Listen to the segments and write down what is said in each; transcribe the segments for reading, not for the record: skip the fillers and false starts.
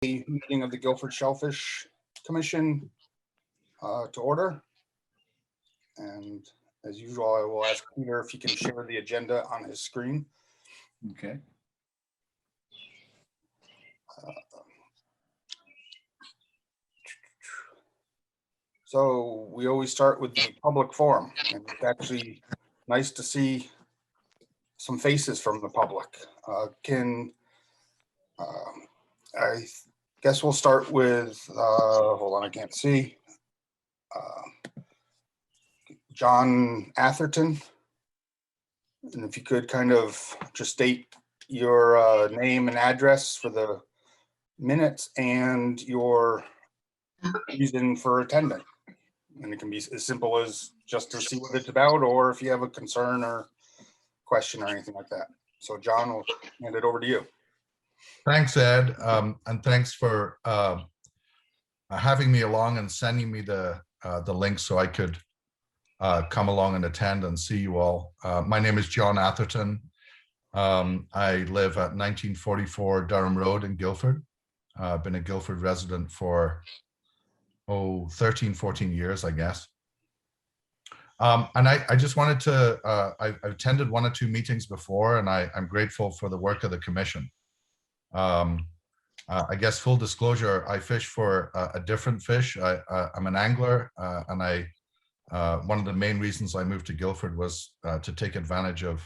Meeting of the Guilford Shellfish Commission to order. And as usual, I will ask Peter if he can share the agenda on his screen. Okay. So we always start with the public forum, and it's actually nice to see some faces from the public. I guess we'll start with, hold on, I can't see. John Atherton. And if you could kind of just state your name and address for the minutes and your reason for attending. And it can be as simple as just to see what it's about, or if you have a concern or question or anything like that. So John, will hand it over to you. Thanks, Ed, and thanks for having me along and sending me the link so I could come along and attend and see you all. My name is John Atherton. I live at 1944 Durham Road in Guilford. I've been a Guilford resident for 13, 14 years, I guess. And I just wanted to, I've attended one or two meetings before, and I'm grateful for the work of the commission. I guess full disclosure, I fish for a different fish. I'm an angler, and one of the main reasons I moved to Guilford was to take advantage of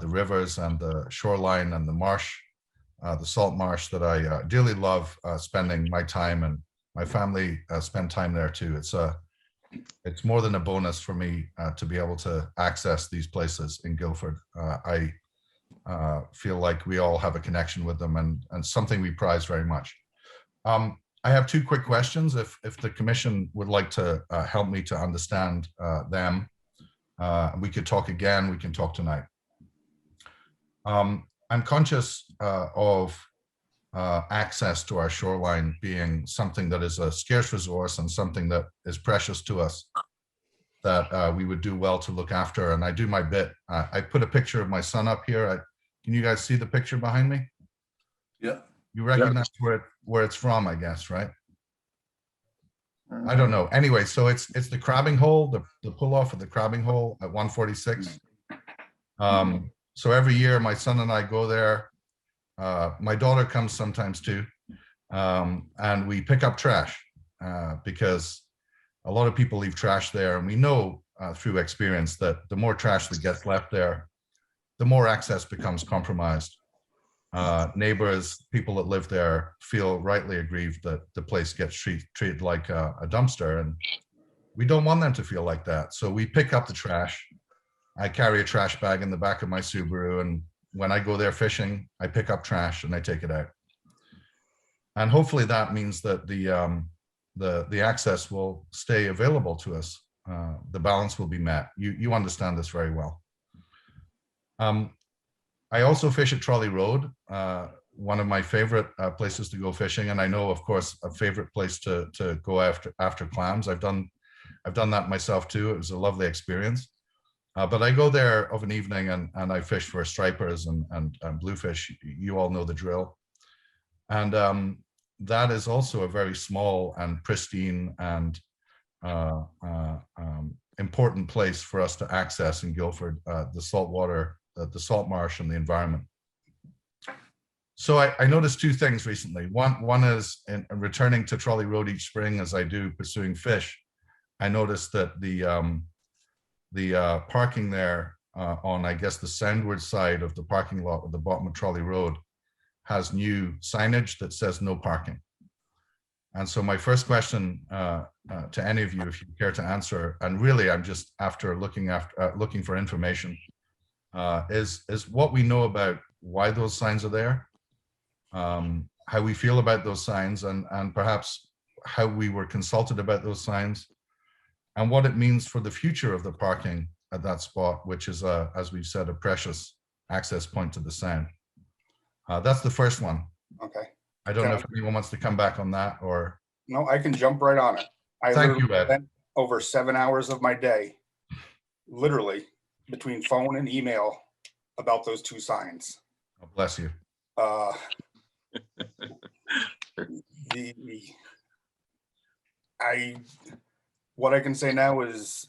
the rivers and the shoreline and the marsh, the salt marsh that I dearly love spending my time, and my family spend time there too. It's more than a bonus for me to be able to access these places in Guilford. I feel like we all have a connection with them, and something we prize very much. I have two quick questions. If the commission would like to help me to understand them, we could talk again, we can talk tonight. I'm conscious of access to our shoreline being something that is a scarce resource and something that is precious to us, that we would do well to look after, and I do my bit. I put a picture of my son up here. Can you guys see the picture behind me? Yeah. You recognize where it's from, I guess, right? I don't know. Anyway, so it's the crabbing hole, the pull off of the crabbing hole at 146. So every year my son and I go there. My daughter comes sometimes too, and we pick up trash because a lot of people leave trash there, and we know through experience that the more trash that gets left there, the more access becomes compromised. Neighbors, people that live there feel rightly aggrieved that the place gets treated like a dumpster, and we don't want them to feel like that. So we pick up the trash. I carry a trash bag in the back of my Subaru, and when I go there fishing, I pick up trash and I take it out. And hopefully that means that the access will stay available to us. The balance will be met. You understand this very well. I also fish at Trolley Road, one of my favorite places to go fishing, and I know, of course, a favorite place to go after clams. I've done that myself too. It was a lovely experience. But I go there of an evening and I fish for stripers and bluefish. You all know the drill. And that is also a very small and pristine and important place for us to access in Guilford, the salt water, the salt marsh and the environment. So I noticed two things recently. One is in returning to Trolley Road each spring, as I do pursuing fish, I noticed that the parking there on, I guess, the soundward side of the parking lot at the bottom of Trolley Road has new signage that says no parking. And so my first question to any of you, if you care to answer, and really I'm just looking for information, is what we know about why those signs are there, how we feel about those signs, and perhaps how we were consulted about those signs, and what it means for the future of the parking at that spot, which is, as we've said, a precious access point to the sound. That's the first one. Okay. I don't know if anyone wants to come back on that, or. No, I can jump right on it. I Thank you, Ed. spent over 7 hours of my day, literally, between phone and email about those two signs. Oh, bless you. what I can say now is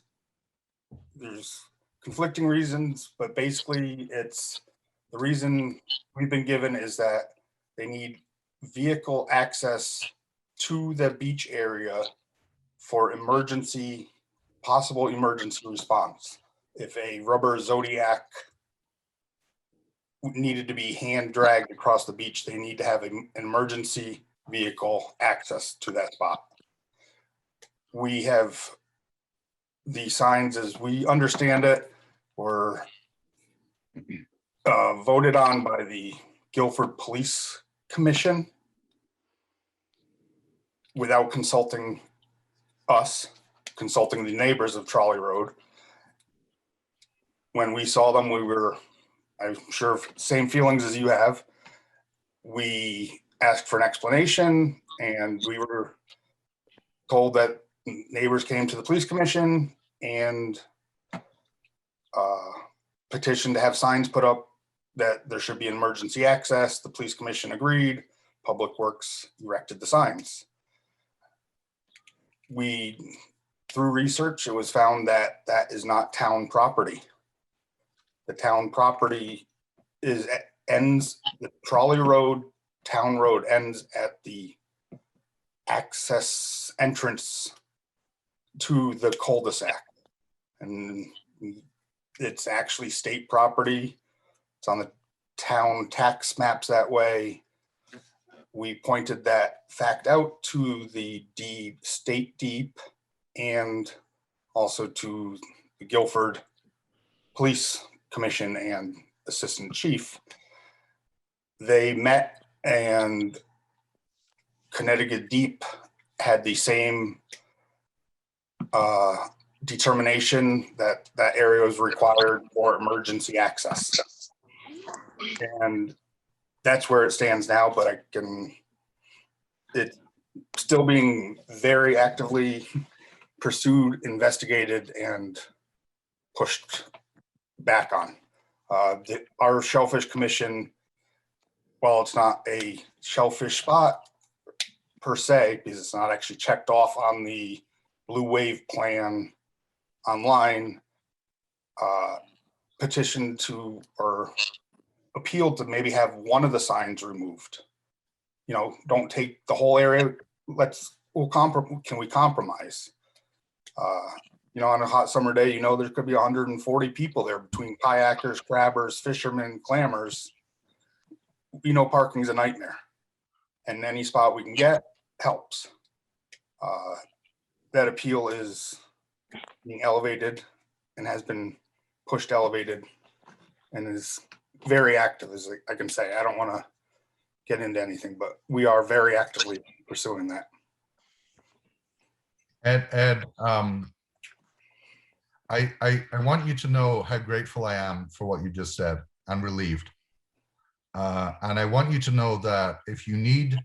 there's conflicting reasons, but basically it's the reason we've been given is that they need vehicle access to the beach area for possible emergency response. If a rubber Zodiac needed to be hand dragged across the beach, they need to have an emergency vehicle access to that spot. We have the signs as we understand it were voted on by the Guilford Police Commission without consulting us, consulting the neighbors of Trolley Road. When we saw them, I'm sure, same feelings as you have. We asked for an explanation, and we were told that neighbors came to the police commission and petitioned to have signs put up that there should be emergency access. The police commission agreed. Public Works erected the signs. Through research, it was found that that is not town property. The town property ends, the Trolley Road, town road ends at the access entrance to the cul-de-sac. And it's actually state property. It's on the town tax maps that way. We pointed that fact out to the state deep and also to the Guilford Police Commission and Assistant Chief. They met, and Connecticut Deep had the same determination that that area was required for emergency access. And that's where it stands now, but it's still being very actively pursued, investigated, and pushed back on. Our Shellfish Commission, while it's not a shellfish spot per se, because it's not actually checked off on the Blue Wave plan online, petitioned to or appealed to maybe have one of the signs removed. Don't take the whole area. Can we compromise? On a hot summer day, there could be 140 people there between kayakers, crabbers, fishermen, clammers. Parking is a nightmare, and any spot we can get helps. That appeal is being elevated and has been pushed, elevated, and is very active, as I can say. I don't want to get into anything, but we are very actively pursuing that. Ed, I want you to know how grateful I am for what you just said, and relieved. And I want you to know that if you need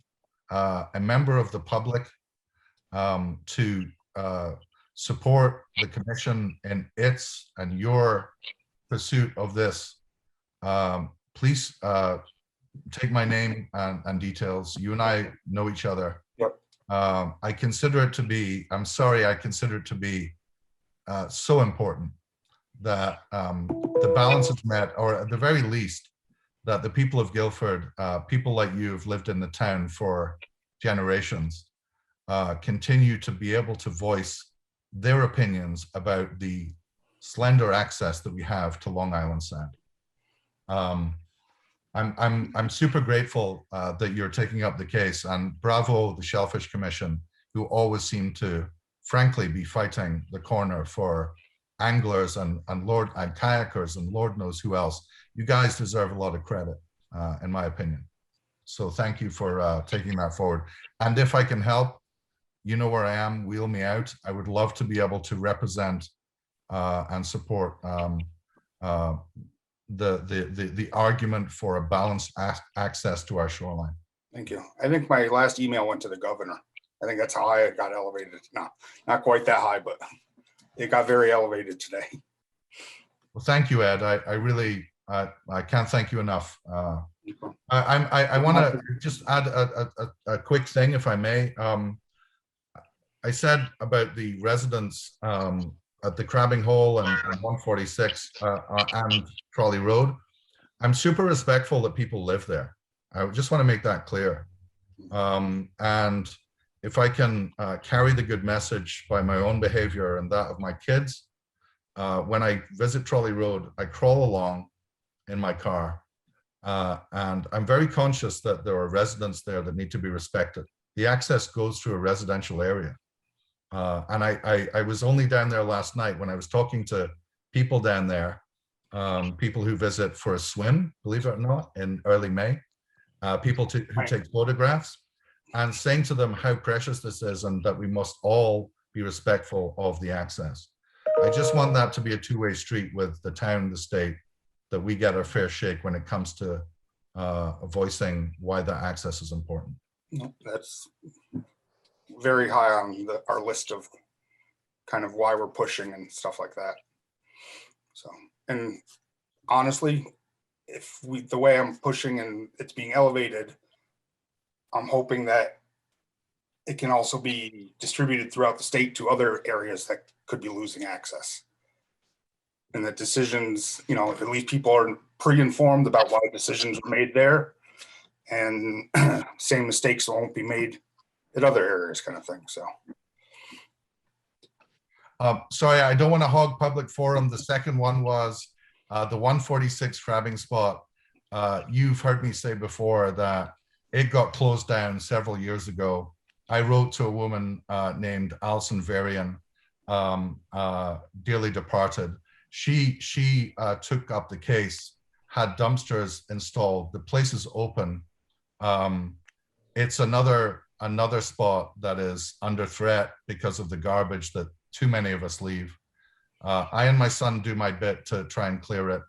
a member of the public to support the commission in its and your pursuit of this, please take my name and details. You and I know each other. Yep. I consider it to be, I consider it to be so important that the balance is met, or at the very least, that the people of Guilford, people like you who've lived in the town for generations, continue to be able to voice their opinions about the slender access that we have to Long Island Sound. I'm super grateful that you're taking up the case, and bravo the Shellfish Commission, who always seem to, frankly, be fighting the corner for anglers and kayakers and Lord knows who else. You guys deserve a lot of credit, in my opinion. So thank you for taking that forward. And if I can help, you know where I am, wheel me out. I would love to be able to represent and support the argument for a balanced access to our shoreline. Thank you. I think my last email went to the governor. I think that's how I got elevated. Not quite that high, but it got very elevated today. Well, thank you, Ed. I really, I can't thank you enough. I want to just add a quick thing, if I may. I said about the residents at the Crabbing Hole and 146 and Trolley Road. I'm super respectful that people live there. I just want to make that clear. And if I can carry the good message by my own behavior and that of my kids, when I visit Trolley Road, I crawl along in my car. And I'm very conscious that there are residents there that need to be respected. The access goes through a residential area. And I was only down there last night when I was talking to people down there, people who visit for a swim, believe it or not, in early May, people who take photographs, and saying to them how precious this is and that we must all be respectful of the access. I just want that to be a two-way street with the town, the state, that we get our fair shake when it comes to voicing why that access is important. That's very high on our list of kind of why we're pushing and stuff like that. So, and honestly, if the way I'm pushing and it's being elevated, I'm hoping that it can also be distributed throughout the state to other areas that could be losing access. And that decisions, you know, at least people are pre-informed about why decisions were made there, and same mistakes won't be made at other areas, kind of thing. So. Sorry, I don't want to hog public forum. The second one was the 146 crabbing spot. You've heard me say before that it got closed down several years ago. I wrote to a woman named Alison Varian, dearly departed. She took up the case, had dumpsters installed. The place is open. It's another spot that is under threat because of the garbage that too many of us leave. I and my son do my bit to try and clear it.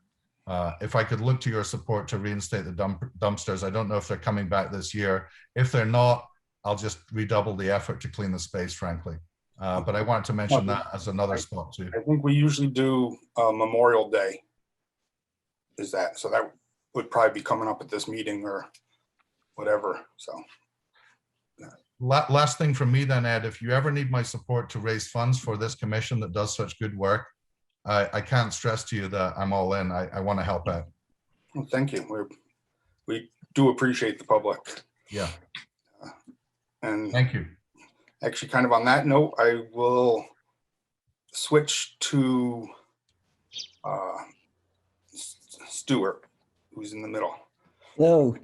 If I could look to your support to reinstate the dumpsters, I don't know if they're coming back this year. If they're not, I'll just redouble the effort to clean the space, frankly. But I wanted to mention that as another spot too. I think we usually do Memorial Day. Is that, so that would probably be coming up at this meeting or whatever, so. Last thing from me then, Ed, if you ever need my support to raise funds for this commission that does such good work, I can't stress to you that I'm all in. I want to help out. Well, thank you. We do appreciate the public. Yeah. And thank you. Actually, kind of on that note, I will switch to Stuart, who's in the middle. Hello,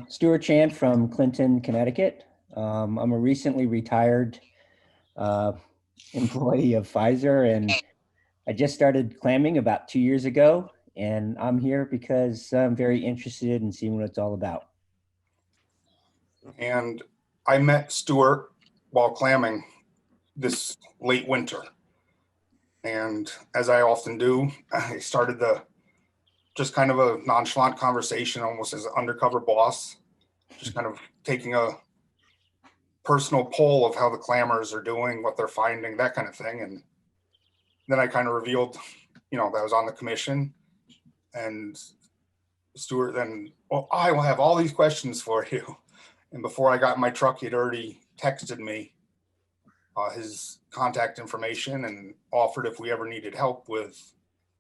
Stuart Chan from Clinton, Connecticut. I'm a recently retired employee of Pfizer, and I just started clamming about 2 years ago, and I'm here because I'm very interested in seeing what it's all about. And I met Stuart while clamming this late winter. And as I often do, I started just kind of a nonchalant conversation, almost as an undercover boss, just kind of taking a personal poll of how the clammers are doing, what they're finding, that kind of thing. And then I kind of revealed, you know, that I was on the commission. And Stuart then, well, I will have all these questions for you. And before I got in my truck, he'd already texted me his contact information and offered if we ever needed help with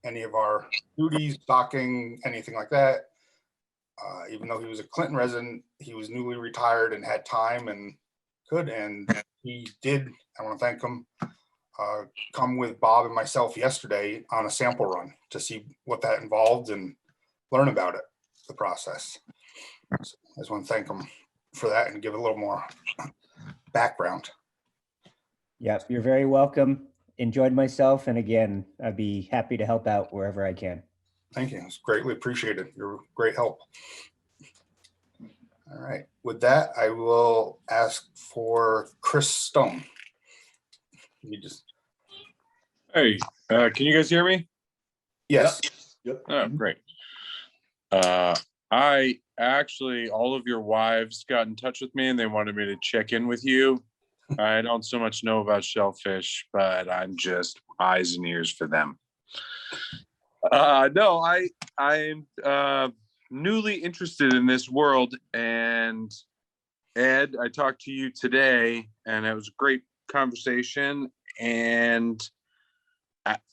any of our duties, stocking, anything like that. Even though he was a Clinton resident, he was newly retired and had time and could, and he did, I want to thank him, come with Bob and myself yesterday on a sample run to see what that involved and learn about it, the process. So I just want to thank him for that and give a little more background. Yep, you're very welcome. Enjoyed myself, and again, I'd be happy to help out wherever I can. Thank you. It's greatly appreciated. You're a great help. All right. With that, I will ask for Chris Stone. You just. Hey, can you guys hear me? Yes. Yep. Oh, great. I actually, all of your wives got in touch with me and they wanted me to check in with you. I don't so much know about Shellfish, but I'm just eyes and ears for them. No, I'm newly interested in this world. And Ed, I talked to you today, and it was a great conversation. And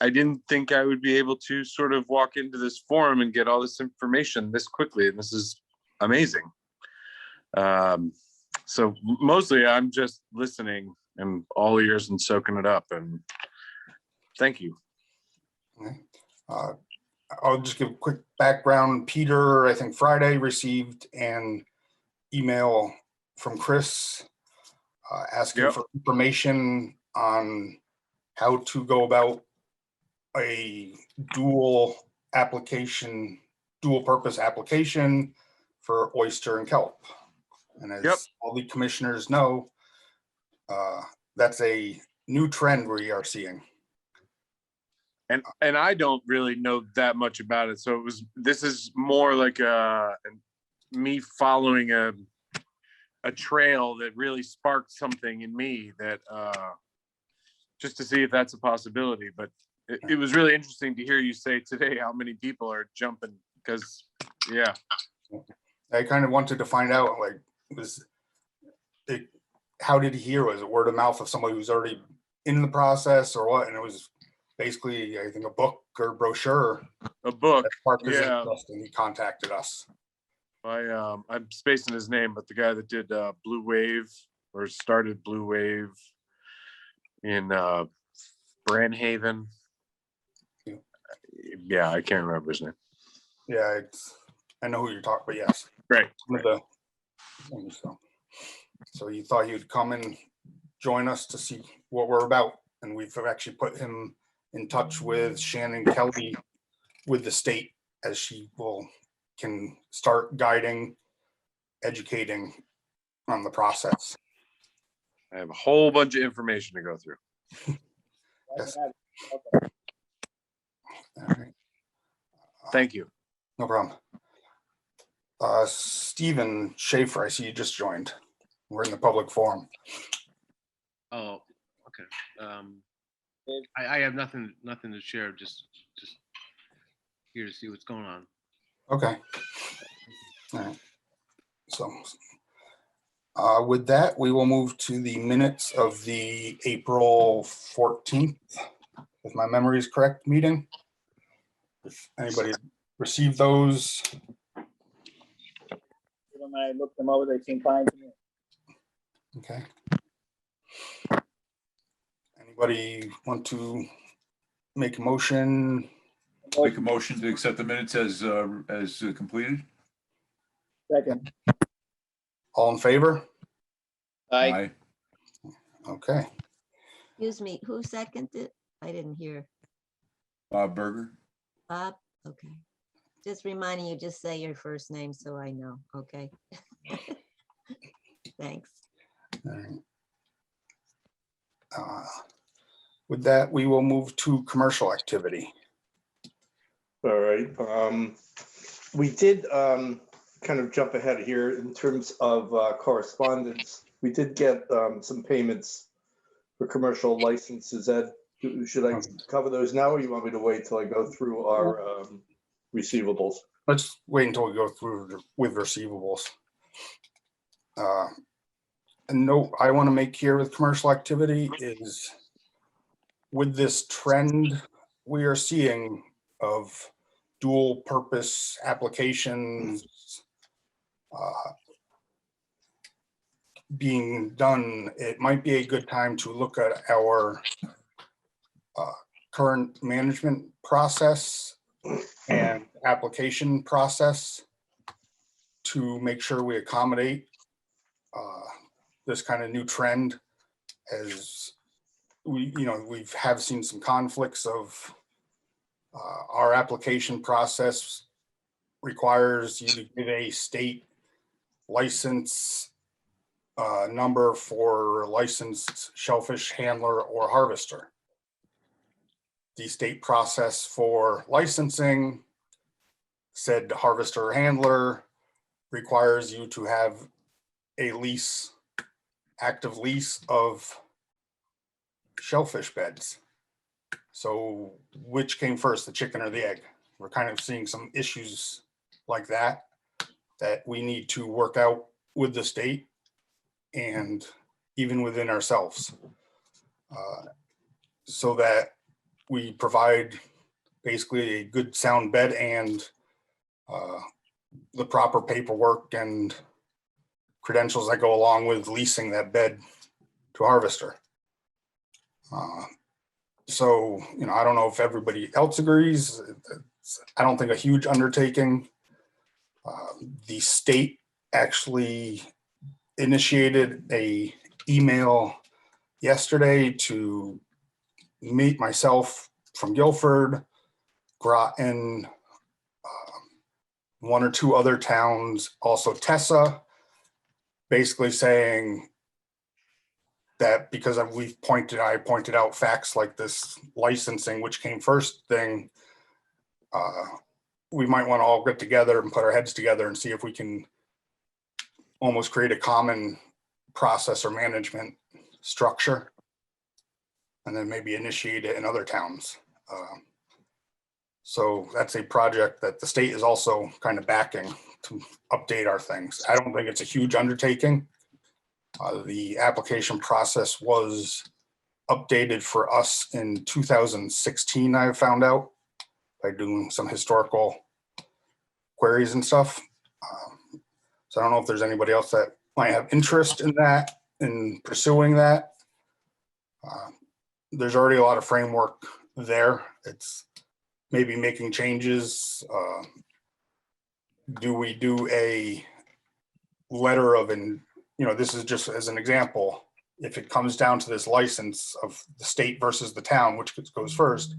I didn't think I would be able to sort of walk into this forum and get all this information this quickly. And this is amazing. So mostly I'm just listening and all ears and soaking it up. And thank you. I'll just give a quick background. Peter, I think Friday, received an email from Chris asking Yep. for information on how to go about a dual purpose application for oyster and kelp. And as Yep. all the commissioners know, that's a new trend we are seeing. And I don't really know that much about it. So this is more like me following a trail that really sparked something in me that just to see if that's a possibility. But it was really interesting to hear you say today how many people are jumping, because yeah. I kind of wanted to find out, like, how did he hear? Was it word of mouth of somebody who's already in the process or what? And it was basically, I think, a book or brochure. A book. That sparked his Yeah. interest, and he contacted us. I'm spacing his name, but the guy that did Blue Wave, or started Blue Wave in Brandhaven. Yeah, I can't remember his name. Yeah, I know who you're talking, but yes. Right. So he thought he would come and join us to see what we're about. And we've actually put him in touch with Shannon Kelly with the state, as she can start guiding, educating on the process. I have a whole bunch of information to go through. Yes. All right. Thank you. No problem. Stephen Schaefer, I see you just joined. We're in the public forum. Oh, okay. I have nothing to share. Just here to see what's going on. Okay. All right. So with that, we will move to the minutes of the April 14th, if my memory is correct, meeting. If anybody received those. When I looked them over, they seem fine to me. Okay. Anybody want to make a motion? Make a motion to accept the minutes as completed. Second. All in favor? Aye. Okay. Excuse me, who seconded? I didn't hear. Bob Berger. Bob? Okay. Just reminding you, just say your first name so I know, okay? Thanks. All right. With that, we will move to commercial activity. All right. We did kind of jump ahead here in terms of correspondence. We did get some payments for commercial licenses. Ed, should I cover those now, or you want me to wait till I go through our receivables? Let's wait until we go through with receivables. A note I want to make here with commercial activity is, with this trend we are seeing of dual purpose applications being done, it might be a good time to look at our current management process and application process to make sure we accommodate this kind of new trend, as we've seen some conflicts of our application process requires you to give a state license number for licensed shellfish handler or harvester. The state process for licensing said harvester or handler requires you to have a lease, active lease of shellfish beds. So which came first, the chicken or the egg? We're kind of seeing some issues like that. that we need to work out with the state and even within ourselves, so that we provide basically a good sound bed and the proper paperwork and credentials that go along with leasing that bed to Harvester. So, you know, I don't know if everybody else agrees. I don't think a huge undertaking. The state actually initiated a email yesterday to meet myself from Guilford, Groton, one or two other towns, also Tessa, basically saying that because I pointed out facts like this licensing, which came first thing, we might want to all get together and put our heads together and see if we can almost create a common process or management structure, and then maybe initiate it in other towns. So that's a project that the state is also kind of backing to update our things. I don't think it's a huge undertaking. The application process was updated for us in 2016, I found out, by doing some historical queries and stuff. So I don't know if there's anybody else that might have interest in that, in pursuing that. There's already a lot of framework there. It's maybe making changes. Do we do a letter of this is just as an example, if it comes down to this license of the state versus the town, which goes first,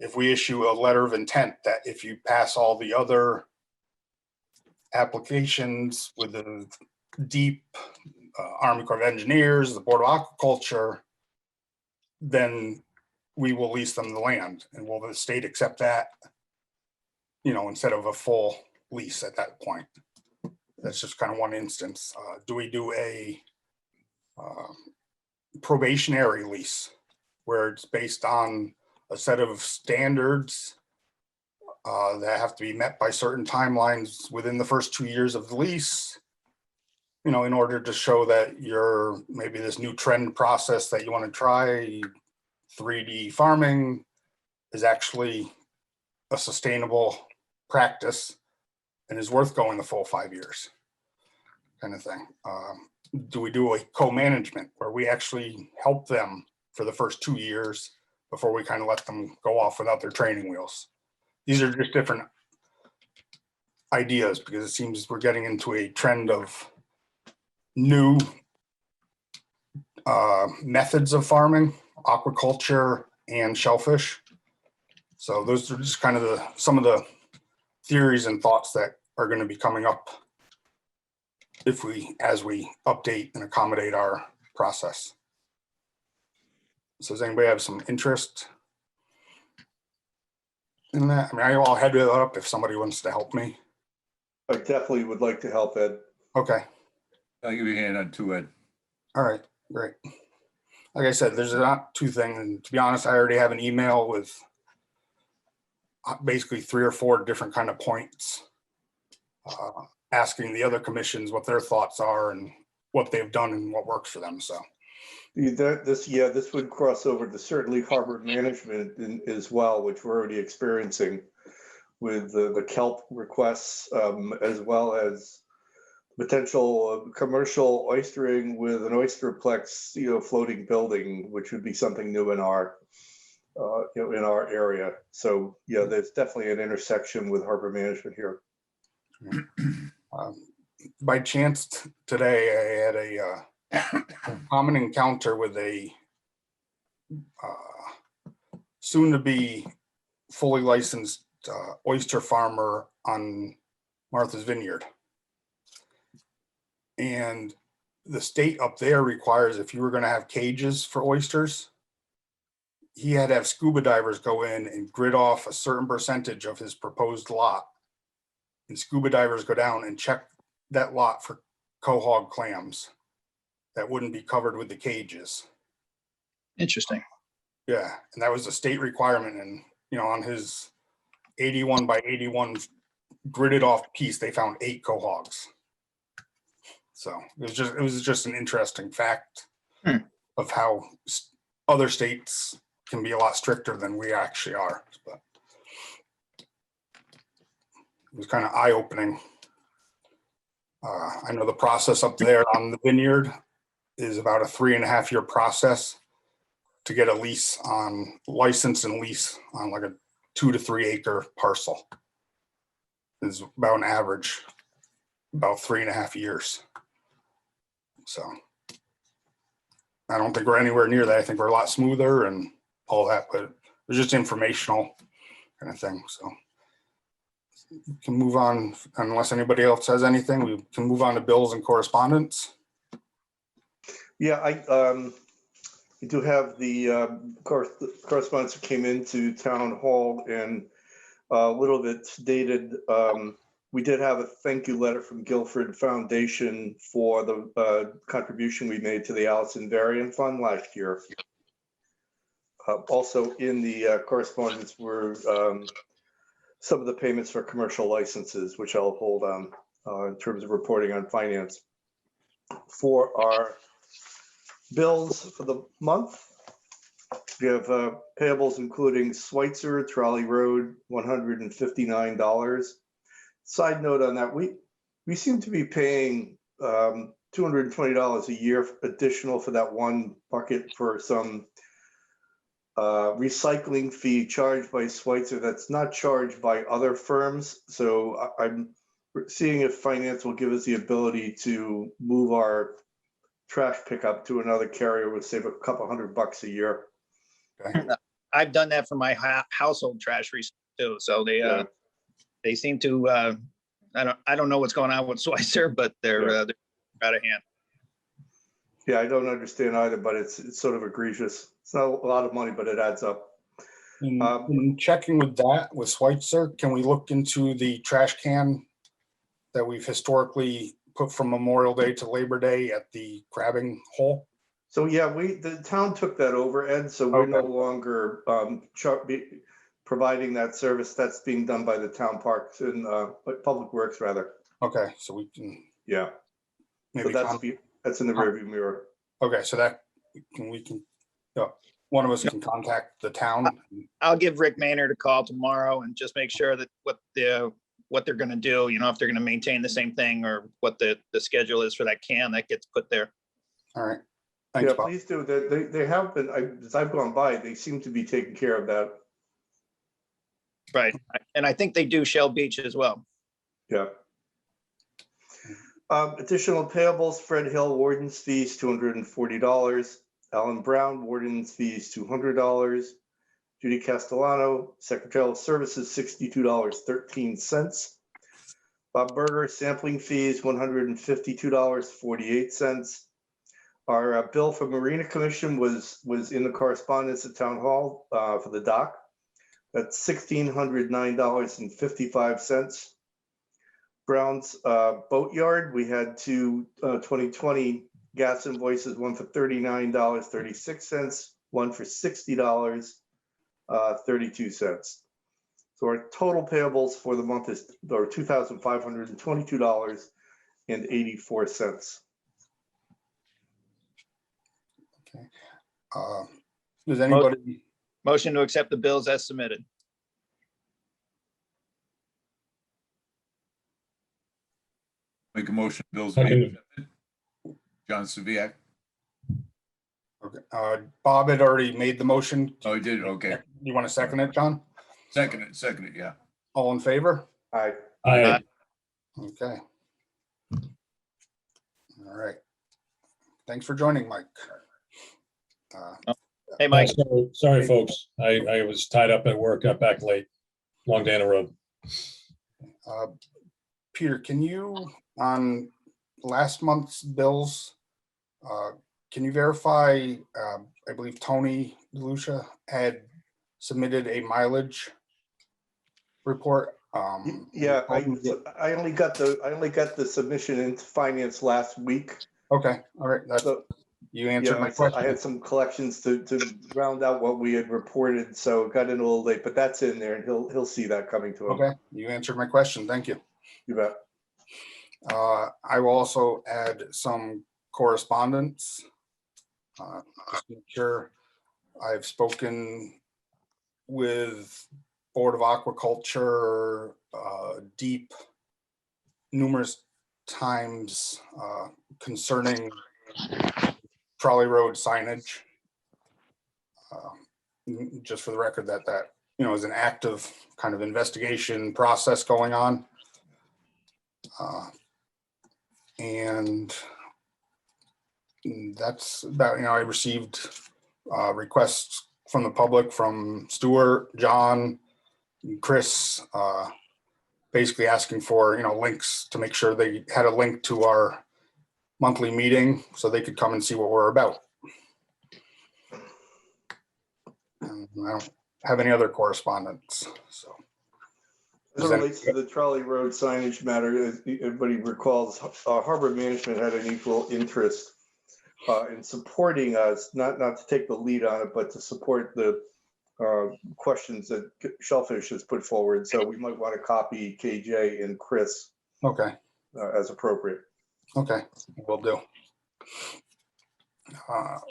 if we issue a letter of intent that if you pass all the other applications with the deep Army Corps of Engineers, the Board of Aquaculture, then we will lease them the land. And will the state accept that, instead of a full lease at that point? That's just kind of one instance. Do we do a probationary lease where it's based on a set of standards that have to be met by certain timelines within the first 2 years of the lease, in order to show that you're maybe this new trend process that you want to try, 3D farming, is actually a sustainable practice and is worth going the full 5 years, kind of thing. Do we do a co-management where we actually help them for the first 2 years before we kind of let them go off without their training wheels? These are just different ideas, because it seems we're getting into a trend of new methods of farming, aquaculture and shellfish. So those are just kind of some of the theories and thoughts that are going to be coming up as we update and accommodate our process. So does anybody have some interest in that? I mean, I'll head it up if somebody wants to help me. I definitely would like to help Ed. Okay. I'll give you a hand on two, Ed. All right, great. Like I said, there's not two things. And to be honest, I already have an email with basically 3 or 4 different kind of points, asking the other commissions what their thoughts are and what they've done and what works for them. So This would cross over to certainly harbor management as well, which we're already experiencing with the kelp requests, as well as potential commercial oystering with an oysterplex, floating building, which would be something new in our area. So yeah, there's definitely an intersection with harbor management here. By chance today, I had a common encounter with a soon to be fully licensed oyster farmer on Martha's Vineyard. And the state up there requires, if you were going to have cages for oysters, he had to have scuba divers go in and grid off a certain percentage of his proposed lot. And scuba divers go down and check that lot for quahog clams that wouldn't be covered with the cages. Interesting. Yeah, and that was a state requirement. And on his 81 by 81 gridded off piece, they found 8 quahogs. So it was just an interesting fact of how other states can be a lot stricter than we actually are. But it was kind of eye-opening. I know the process up there on the vineyard is about a 3.5-year process to get a lease on license and lease on like a 2 to 3 acre parcel. Is about an average, about 3.5 years. So I don't think we're anywhere near that. I think we're a lot smoother and all that, but it was just informational kind of thing. So we can move on unless anybody else has anything. We can move on to bills and correspondence. Yeah, I do have the correspondence that came into town hall, and a little bit dated. We did have a thank you letter from Guilford Foundation for the contribution we made to the Allison Varian Fund last year. Also in the correspondence were some of the payments for commercial licenses, which I'll hold on in terms of reporting on finance. For our bills for the month, we have payables including Schweitzer, Trolley Road, $159. Side note on that, we seem to be paying $220 a year additional for that one bucket for some recycling fee charged by Schweitzer that's not charged by other firms. So I'm seeing if finance will give us the ability to move our trash pickup to another carrier, would save a couple $100 a year. Okay. I've done that for my household trash recently too. So they seem to, I don't know what's going on with Schweitzer, but they're out of hand. Yeah, I don't understand either, but it's sort of egregious. It's not a lot of money, but it adds up. In checking with that, with Schweitzer, can we look into the trash can that we've historically put from Memorial Day to Labor Day at the crabbing hole? So yeah, the town took that over, Ed, so we're no longer providing that service. That's being done by the town parks and Public Works rather. Okay, so we can. Yeah. Maybe So that's in the rearview mirror. Okay, so that we can one of us can contact the town. I'll give Rick Maynard a call tomorrow and just make sure that what they're going to do, if they're going to maintain the same thing or what the schedule is for that can that gets put there. All right. Thanks, Yeah, Bob. please do. They have been, as I've gone by, they seem to be taking care of that. Right. And I think they do Shell Beach as well. Yeah. Additional payables, Fred Hill, warden's fees, $240. Alan Brown, warden's fees, $200. Judy Castellano, secretarial services, $62.13. Bob Berger, sampling fees, $152.48. Our bill for Marina Commission was in the correspondence at Town Hall for the dock. That's $1,609.55. Brown's Boatyard, we had two 2020 gas invoices, one for $39.36, one for $60.32. So our total payables for the month is $2,522.84. Okay. Does anybody? Motion to accept the bills as submitted. Make a motion, bills. Be accepted. John Saviak. Okay. Bob had already made the motion. Oh, he did. Okay. You want to second it, John? Second it. Yeah. All in favor? Aye. Aye. Okay. All right. Thanks for joining, Mike. Hey, Mike. Sorry, folks. I was tied up at work, got back late. Long day on the road. Peter, can you, on last month's bills, can you verify, I believe Tony DeLucia had submitted a mileage report? Yeah, I only got the submission into finance last week. Okay, all right. You answered my I question. had some collections to round out what we had reported, so it got in a little late, but that's in there and he'll see that coming to him. Okay, you answered my question. Thank you. You bet. I will also add some correspondence. Just make sure I've spoken with Board of Aquaculture, Deep, numerous times concerning trolley road signage. Just for the record, that is an active kind of investigation process going on. And that's about, I received requests from the public, from Stuart, John, Chris, basically asking for, links to make sure they had a link to our monthly meeting so they could come and see what we're about. And I don't have any other correspondence, so. As it relates to the trolley road signage matter, as everybody recalls, Harbor Management had an equal interest in supporting us, not to take the lead on it, but to support the questions that Shellfish has put forward. So we might want to copy KJ and Chris. Okay. As appropriate. Okay, will do.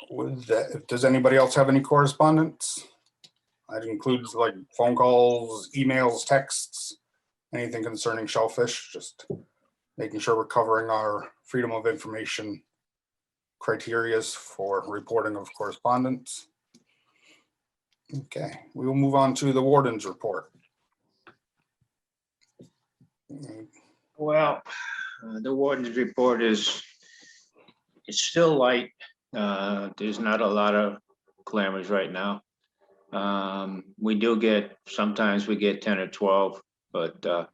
With that, does anybody else have any correspondence? That includes like phone calls, emails, texts, anything concerning Shellfish, just making sure we're covering our freedom of information criterias for reporting of correspondence. Okay, we will move on to the warden's report. Well, the warden's report it's still light. There's not a lot of clamors right now. We do sometimes we get 10 or 12, but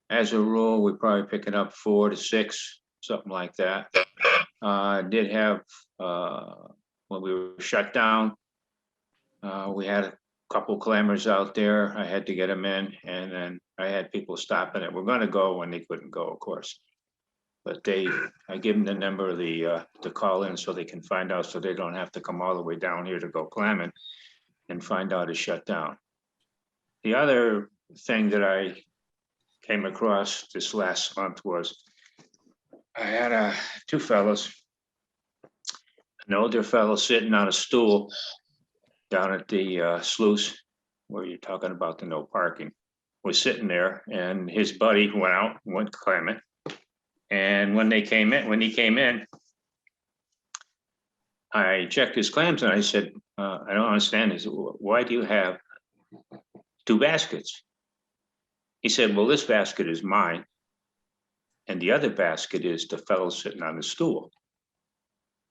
as a rule, we probably pick it up 4 to 6, something like that. Did have, when we were shut down, we had a couple clamors out there. I had to get them in, and then I had people stopping it. We're going to go when they couldn't go, of course. But I give them the number of to call in so they can find out, so they don't have to come all the way down here to go clamming and find out it's shut down. The other thing that I came across this last month was I had 2 fellows, an older fellow sitting on a stool down at the sluice where you're talking about the no parking, was sitting there, and his buddy went clamming. And when he came in, I checked his clams and I said, I don't understand. He said, why do you have 2 baskets? He said, well, this basket is mine, and the other basket is the fellow sitting on the stool.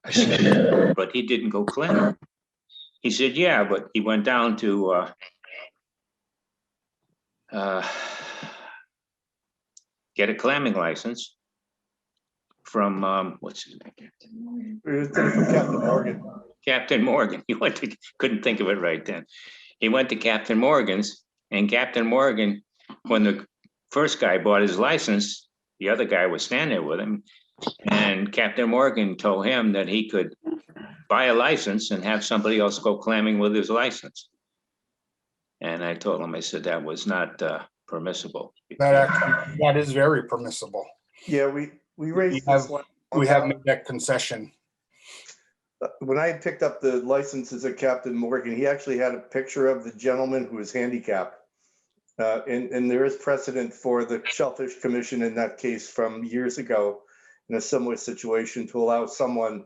I said, but he didn't go clamming. He said, yeah, but he went down to get a clamming license from what's his name? Captain Morgan. Captain Morgan. He couldn't think of it right then. He went to Captain Morgan's, and Captain Morgan, when the first guy bought his license, the other guy was standing there with him, and Captain Morgan told him that he could buy a license and have somebody else go clamming with his license. And I told him, I said, that was not permissible. That is very permissible. Yeah, we raised this one. We have made that concession. When I picked up the licenses at Captain Morgan, he actually had a picture of the gentleman who was handicapped. And there is precedent for the Shellfish Commission in that case from years ago in a similar situation to allow someone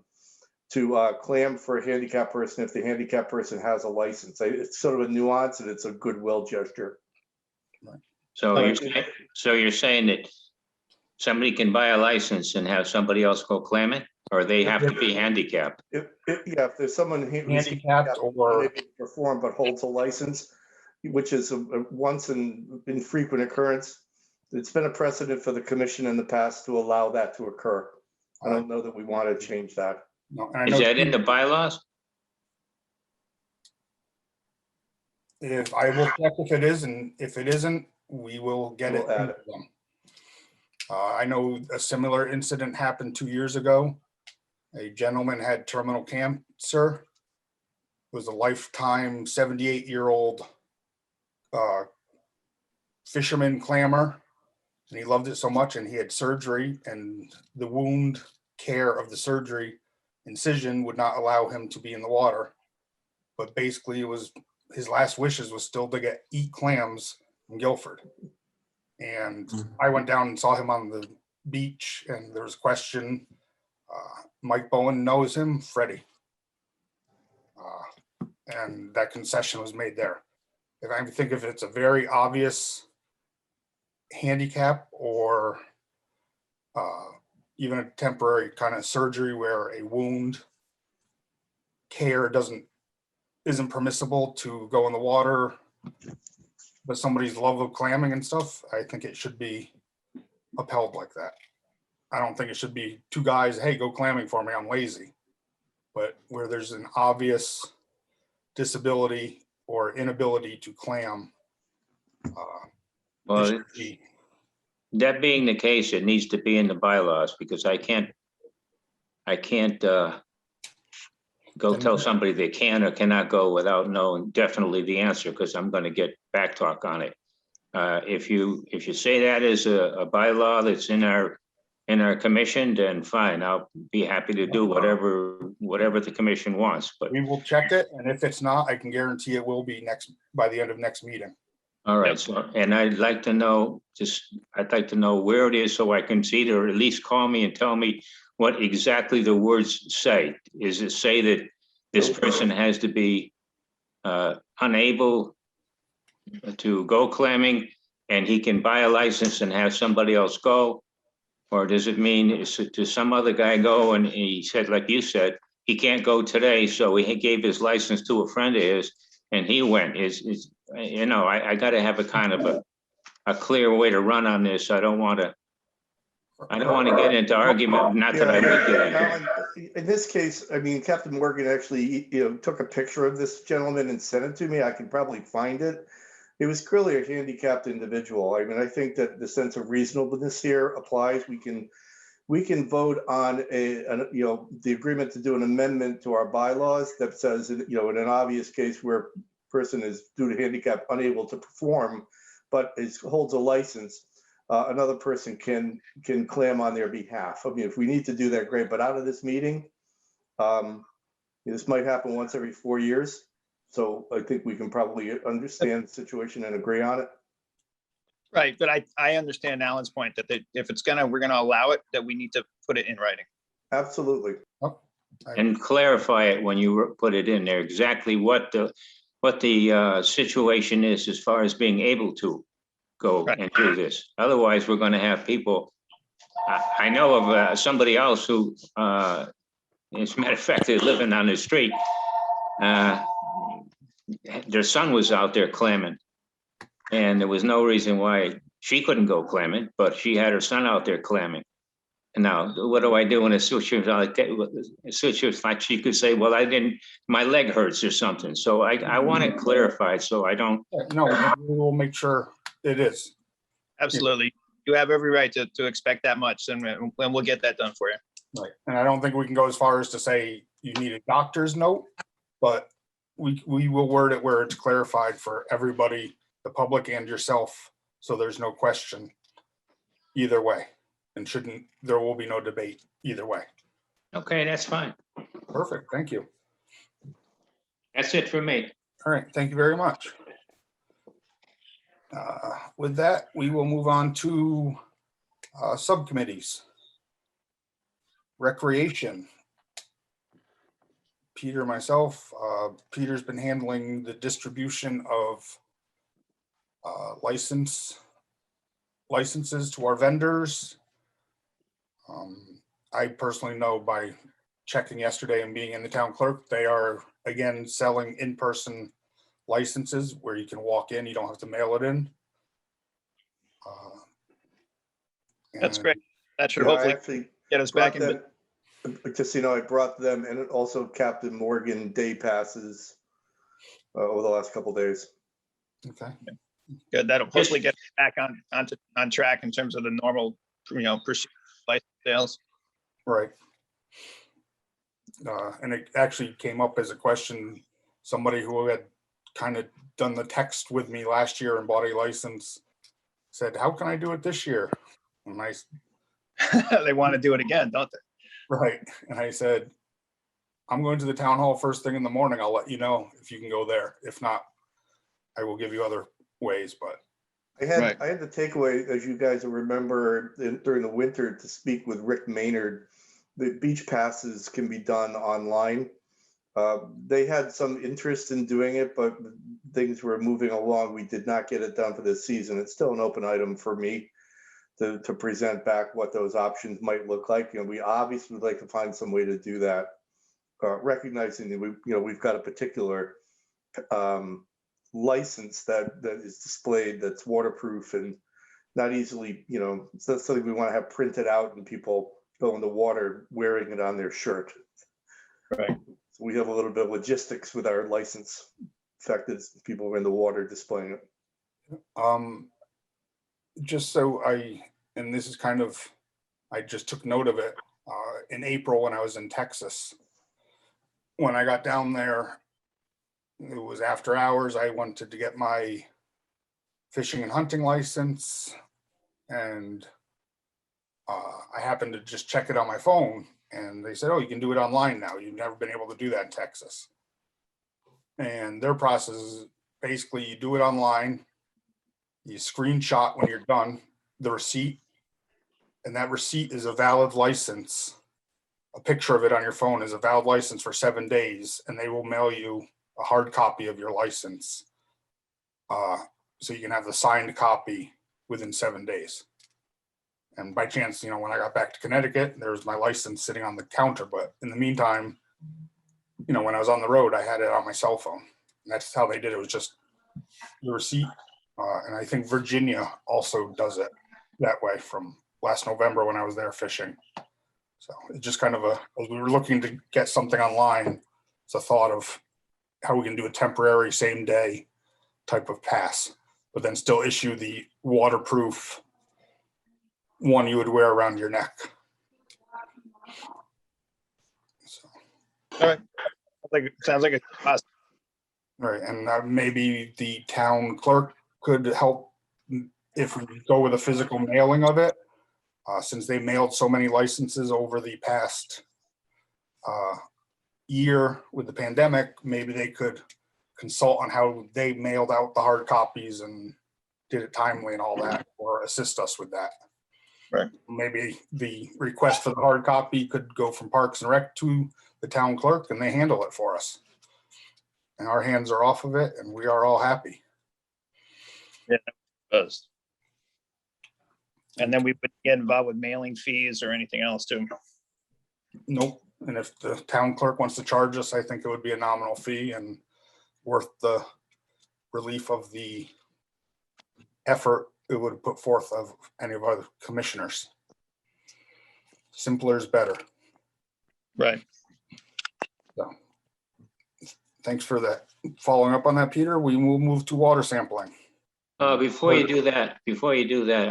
to clam for a handicapped person if the handicapped person has a license. It's sort of a nuance, and it's a goodwill gesture. So you're saying that somebody can buy a license and have somebody else go clam it, or they have to be handicapped? Yeah, if there's someone who's handicapped or unable to perform but holds a license, which is a once and infrequent occurrence, it's been a precedent for the commission in the past to allow that to occur. I don't know that we want to change that. No, Is that in the bylaws? If I will check if it is, and if it isn't, we will get We'll it. add it. I know a similar incident happened 2 years ago, A gentleman had terminal cancer, was a lifetime 78-year-old fisherman clammer, and he loved it so much, and he had surgery, and the wound care of the surgery incision would not allow him to be in the water. But basically, it was his last wishes was still to eat clams in Guilford. And I went down and saw him on the beach, and there was a question. Mike Bowen knows him, Freddie. And that concession was made there. If I think if it's a very obvious handicap or even a temporary kind of surgery where a wound care isn't permissible to go in the water, but somebody's love of clamming and stuff, I think it should be upheld like that. I don't think it should be two guys, hey, go clamming for me, I'm lazy. But where there's an obvious disability or inability to clam, Well, that being the case, it needs to be in the bylaws, because I can't go tell somebody they can or cannot go without knowing definitely the answer, because I'm going to get back talk on it. If you say that is a bylaw that's in our commission, then fine, I'll be happy to do whatever the commission wants. But we will check it, and if it's not, I can guarantee it will be by the end of next meeting. all right, so, and I'd like to know where it is so I can see it, or at least call me and tell me what exactly the words say. Is it say that this person has to be unable to go clamming and he can buy a license and have somebody else go? Or does it mean does some other guy go and he said, like you said, he can't go today, so he gave his license to a friend of his and he went? I got to have a kind of a clear way to run on this. I don't want to get into argument. Not that I would get into. Alan, in this case, I mean, Captain Morgan actually, took a picture of this gentleman and sent it to me. I can probably find it. It was clearly a handicapped individual. I mean, I think that the sense of reasonableness here applies. We can vote on the agreement to do an amendment to our bylaws that says, in an obvious case where a person is due to handicap unable to perform, but holds a license, another person can clam on their behalf. I mean, if we need to do that, great. But out of this meeting, this might happen once every 4 years. So I think we can probably understand the situation and agree on it. Right, but I understand Alan's point that if we're gonna allow it, that we need to put it in writing. Absolutely. And clarify it when you put it in there, exactly what the situation is as far as being able to go and do this. Otherwise, we're going to have people. I know of somebody else who, as a matter of fact, they're living on the street. Their son was out there clamming, and there was no reason why she couldn't go clamming, but she had her son out there clamming. And now, what do I do in a situation like that? A situation like she could say, well, my leg hurts or something. So I want it clarified so I don't. No, we will make sure it is. Absolutely. You have every right to expect that much, and we'll get that done for you. Right. And I don't think we can go as far as to say you need a doctor's note, but we will word it where it's clarified for everybody, the public and yourself, so there's no question either way. And there will be no debate either way. Okay, that's fine. Perfect. Thank you. That's it for me. All right. Thank you very much. With that, we will move on to subcommittees. Recreation. Peter, myself, Peter's been handling the distribution of licenses to our vendors. I personally know by checking yesterday and being in the town clerk, they are again selling in-person licenses where you can walk in, you don't have to mail it in. That's great. That should hopefully actually get us back in. Just I brought them and also Captain Morgan day passes over the last couple of days. Okay. Good. That'll hopefully get back on track in terms of the normal, license sales. Right. And it actually came up as a question, somebody who had kind of done the text with me last year and bought a license said, how can I do it this year? And I, They want to do it again, don't they? right. And I said, I'm going to the town hall first thing in the morning. I'll let you know if you can go there. If not, I will give you other ways, but. Right. I had the takeaway, as you guys will remember, during the winter to speak with Rick Maynard. The beach passes can be done online. They had some interest in doing it, but things were moving along. We did not get it done for this season. It's still an open item for me to present back what those options might look like. You know, we obviously would like to find some way to do that, recognizing that we've got a particular license that is displayed that's waterproof and not easily, it's not something we want to have printed out and people go in the water wearing it on their shirt. Right. So we have a little bit of logistics with our license. The fact that people are in the water displaying it. Just so and this is kind of, I just took note of it in April when I was in Texas. When I got down there, it was after hours. I wanted to get my fishing and hunting license, and I happened to just check it on my phone, and they said, oh, you can do it online now. You've never been able to do that in Texas. And their process is basically you do it online, you screenshot when you're done the receipt, and that receipt is a valid license. A picture of it on your phone is a valid license for 7 days, and they will mail you a hard copy of your license. So you can have the signed copy within 7 days. And by chance, when I got back to Connecticut, there was my license sitting on the counter. But in the meantime, when I was on the road, I had it on my cell phone. And that's how they did it. It was just the receipt. And I think Virginia also does it that way from last November when I was there fishing. So it's just kind of as we were looking to get something online, it's a thought of how we can do a temporary same day type of pass, but then still issue the waterproof one you would wear around your neck. So. All right. Sounds like a cost. Right, and maybe the town clerk could help if we go with a physical mailing of it, since they mailed so many licenses over the past year with the pandemic. Maybe they could consult on how they mailed out the hard copies and did it timely and all that, or assist us with that. Right. Maybe the request for the hard copy could go from Parks and Rec to the town clerk, and they handle it for us. And our hands are off of it, and we are all happy. Yeah, it does. And then we would get involved with mailing fees or anything else too. Nope. And if the town clerk wants to charge us, I think it would be a nominal fee and worth the relief of the effort it would put forth of any of our commissioners. Simpler is better. Right. So thanks for that. Following up on that, Peter, we will move to water sampling. Before you do that,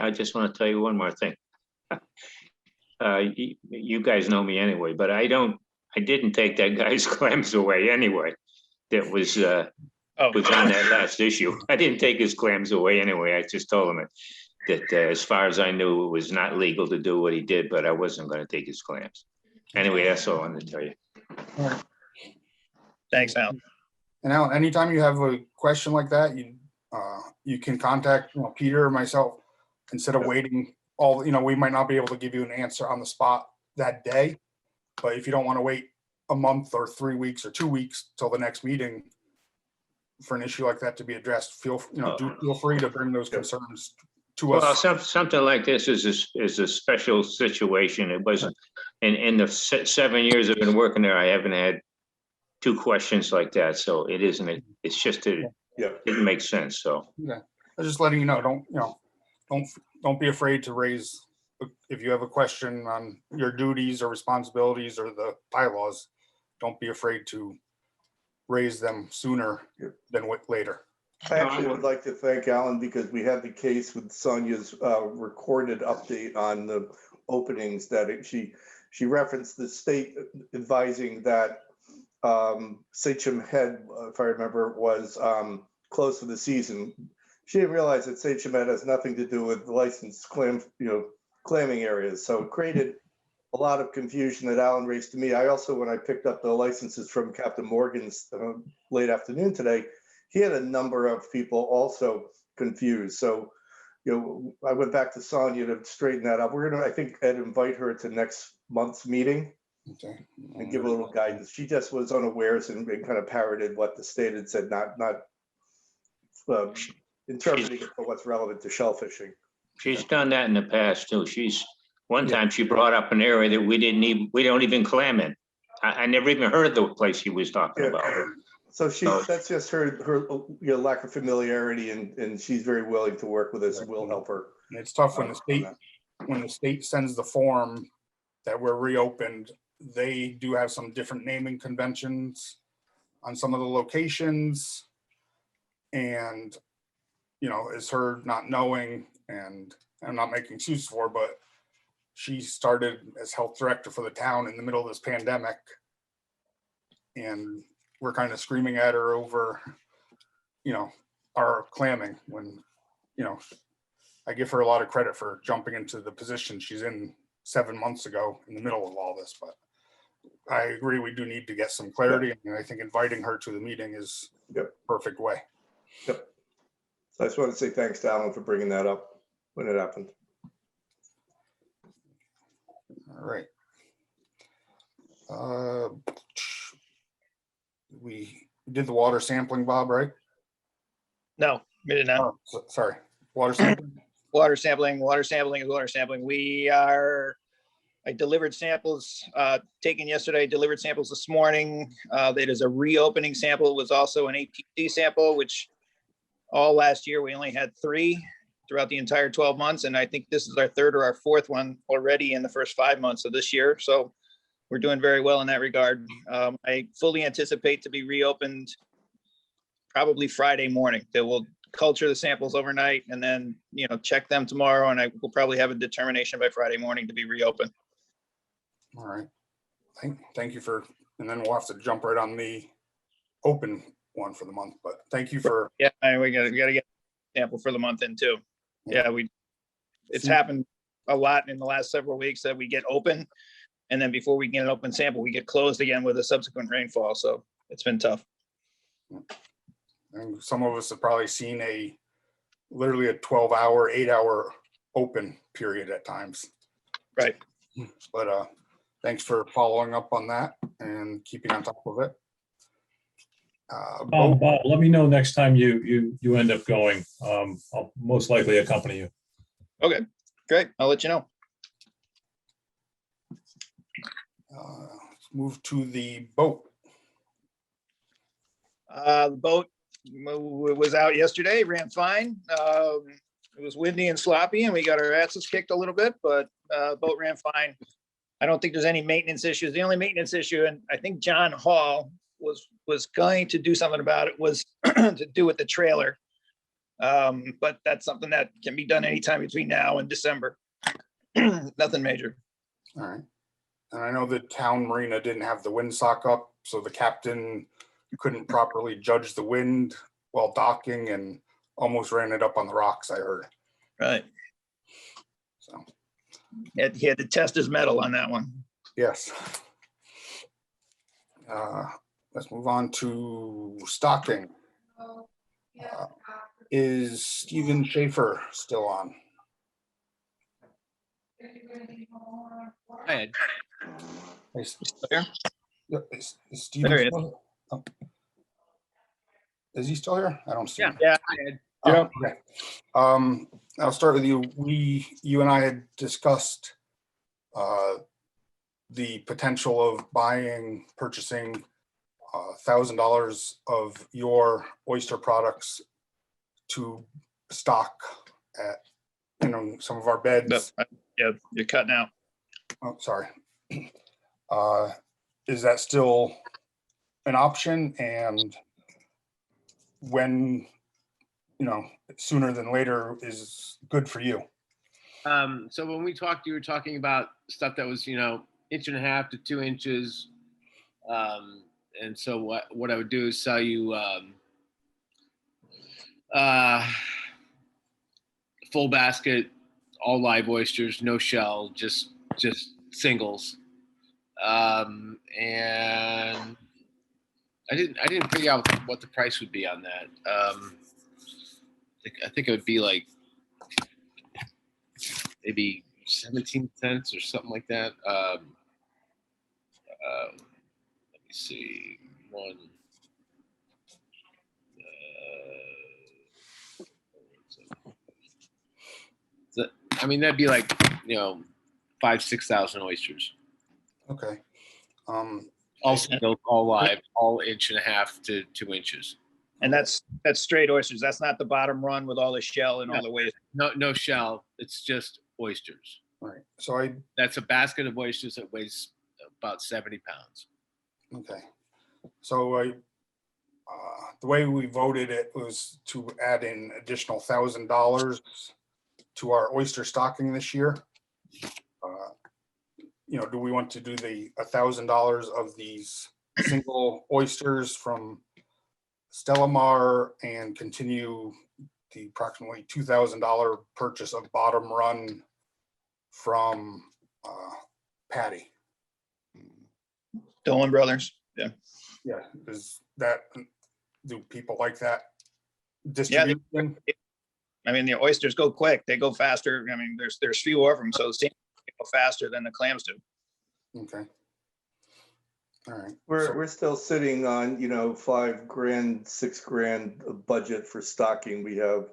I just want to tell you one more thing. You guys know me anyway, but I didn't take that guy's clams away anyway. That was on that last issue. I didn't take his clams away anyway. I just told him that as far as I knew, it was not legal to do what he did, but I wasn't going to take his clams. Anyway, that's all I wanted to tell you. Thanks, Al. And Alan, anytime you have a question like that, you can contact Peter or myself instead of waiting. We might not be able to give you an answer on the spot that day, but if you don't want to wait a month or 3 weeks or 2 weeks till the next meeting for an issue like that to be addressed, feel free to bring those concerns to us. Well, something like this is a special situation. It wasn't in the 7 years I've been working there, I haven't had 2 questions like that. So it isn't. It's just it didn't make sense. So yeah, I'm just letting you know. Don't be afraid to raise if you have a question on your duties or responsibilities or the bylaws. Don't be afraid to raise them sooner than later. I actually would like to thank Alan because we had the case with Sonia's recorded update on the openings that she she referenced the state advising that Sachem Head, if I remember, was closed for the season. She didn't realize that Sachem Head has nothing to do with licensed clamming areas. So it created a lot of confusion that Alan raised to me. I also, when I picked up the licenses from Captain Morgan's late afternoon today, he had a number of people also confused. So, I went back to Sonia to straighten that up. We're gonna, I think, Ed, invite her to next month's meeting and give a little guidance. She just was unawares and kind of parroted what the state had said, not interpreting it for what's relevant to shellfishing. She's done that in the past too. One time she brought up an area that we don't even clam in. I never even heard of the place she was talking about. So that's just her lack of familiarity, and she's very willing to work with us, and we'll help her. And it's tough when the state sends the form that we're reopened. They do have some different naming conventions on some of the locations, and it's her not knowing, and I'm not making excuses for her, but she started as health director for the town in the middle of this pandemic, and we're kind of screaming at her over, our clamming when, I give her a lot of credit for jumping into the position she's in 7 months ago in the middle of all this, but I agree we do need to get some clarity, and I think inviting her to the meeting is the perfect way. Yep. So I just want to say thanks to Alan for bringing that up when it happened. All right. We did the water sampling, Bob, right? No, we did not. Oh, sorry. Water sampling? Water sampling is water sampling. I delivered samples taken yesterday, delivered samples this morning. That is a reopening sample. It was also an ATC sample, which all last year we only had 3 throughout the entire 12 months. And I think this is our 3rd or our 4th one already in the first 5 months of this year. So we're doing very well in that regard. I fully anticipate to be reopened probably Friday morning. They will culture the samples overnight and then, check them tomorrow. And I will probably have a determination by Friday morning to be reopened. All right. Thank you and then we'll have to jump right on the open one for the month, but thank you for. Yeah, we gotta get a sample for the month in too. Yeah, it's happened a lot in the last several weeks that we get open, and then before we get an open sample, we get closed again with a subsequent rainfall. So it's been tough. And some of us have probably seen literally a 12-hour, 8-hour open period at times. Right. But thanks for following up on that and keeping on top of it. Bob, let me know next time you end up going. I'll most likely accompany you. Okay, great. I'll let you know. Let's move to the boat. The boat was out yesterday, ran fine. It was windy and sloppy, and we got our asses kicked a little bit, but boat ran fine. I don't think there's any maintenance issues. The only maintenance issue, and I think John Hall was going to do something about it, was to do with the trailer. But that's something that can be done anytime between now and December. Nothing major. All right. And I know the town marina didn't have the windsock up, so the captain couldn't properly judge the wind while docking and almost ran it up on the rocks, I heard. Right. So he had to test his metal on that one. Yes. Let's move on to stocking. Is Stephen Schaefer still on? Hi, Ed. Is There? Stephen There he is. still? Oh. Is he still here? I don't see him. Yeah. Hi, Ed. Oh, okay. I'll start with you. You and I had discussed the potential of purchasing $1,000 of your oyster products to stock at some of our beds. Yeah, you're cutting out. Oh, sorry. Is that still an option? And when, sooner than later is good for you? So when we talked, you were talking about stuff that was, in 1.5 to 2 inches. And so what I would do is sell you full basket, all live oysters, no shell, just singles. And I didn't figure out what the price would be on that. I think it would be like maybe 17 cents or something like that. Let me see. I mean, that'd be like, 5,000-6,000 oysters. Okay. All single, all live, all 1.5 to 2 inches. And that's straight oysters. That's not the bottom run with all the shell and all the waste. No shell. It's just oysters. Right. So That's a basket of oysters that weighs about 70 pounds. okay. So the way we voted it was to add an additional $1,000 to our oyster stocking this year. Do we want to do the $1,000 of these single oysters from Stellamar and continue the approximately $2,000 purchase of bottom run from Patty? Dolan Brothers. Yeah. Yeah. Do people like that distribution? I mean, the oysters go quick. They go faster. I mean, there's fewer of them, so it seems to go faster than the clams do. Okay. All right. We're still sitting on, $5,000, $6,000 of budget for stocking. We have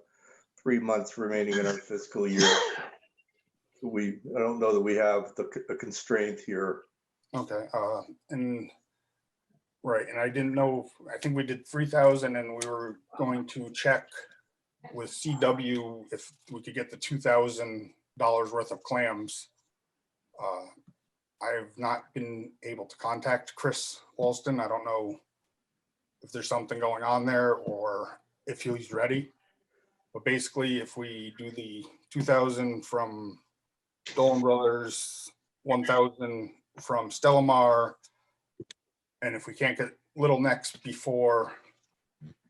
3 months remaining in our fiscal year. I don't know that we have a constraint here. Okay. Right. And I didn't know, I think we did 3,000 and we were going to check with CW if we could get the $2,000 worth of clams. I have not been able to contact Chris Walston. I don't know if there's something going on there or if he's ready. But basically, if we do the 2,000 from Dolan Brothers, 1,000 from Stellamar, and if we can't get Little Necks before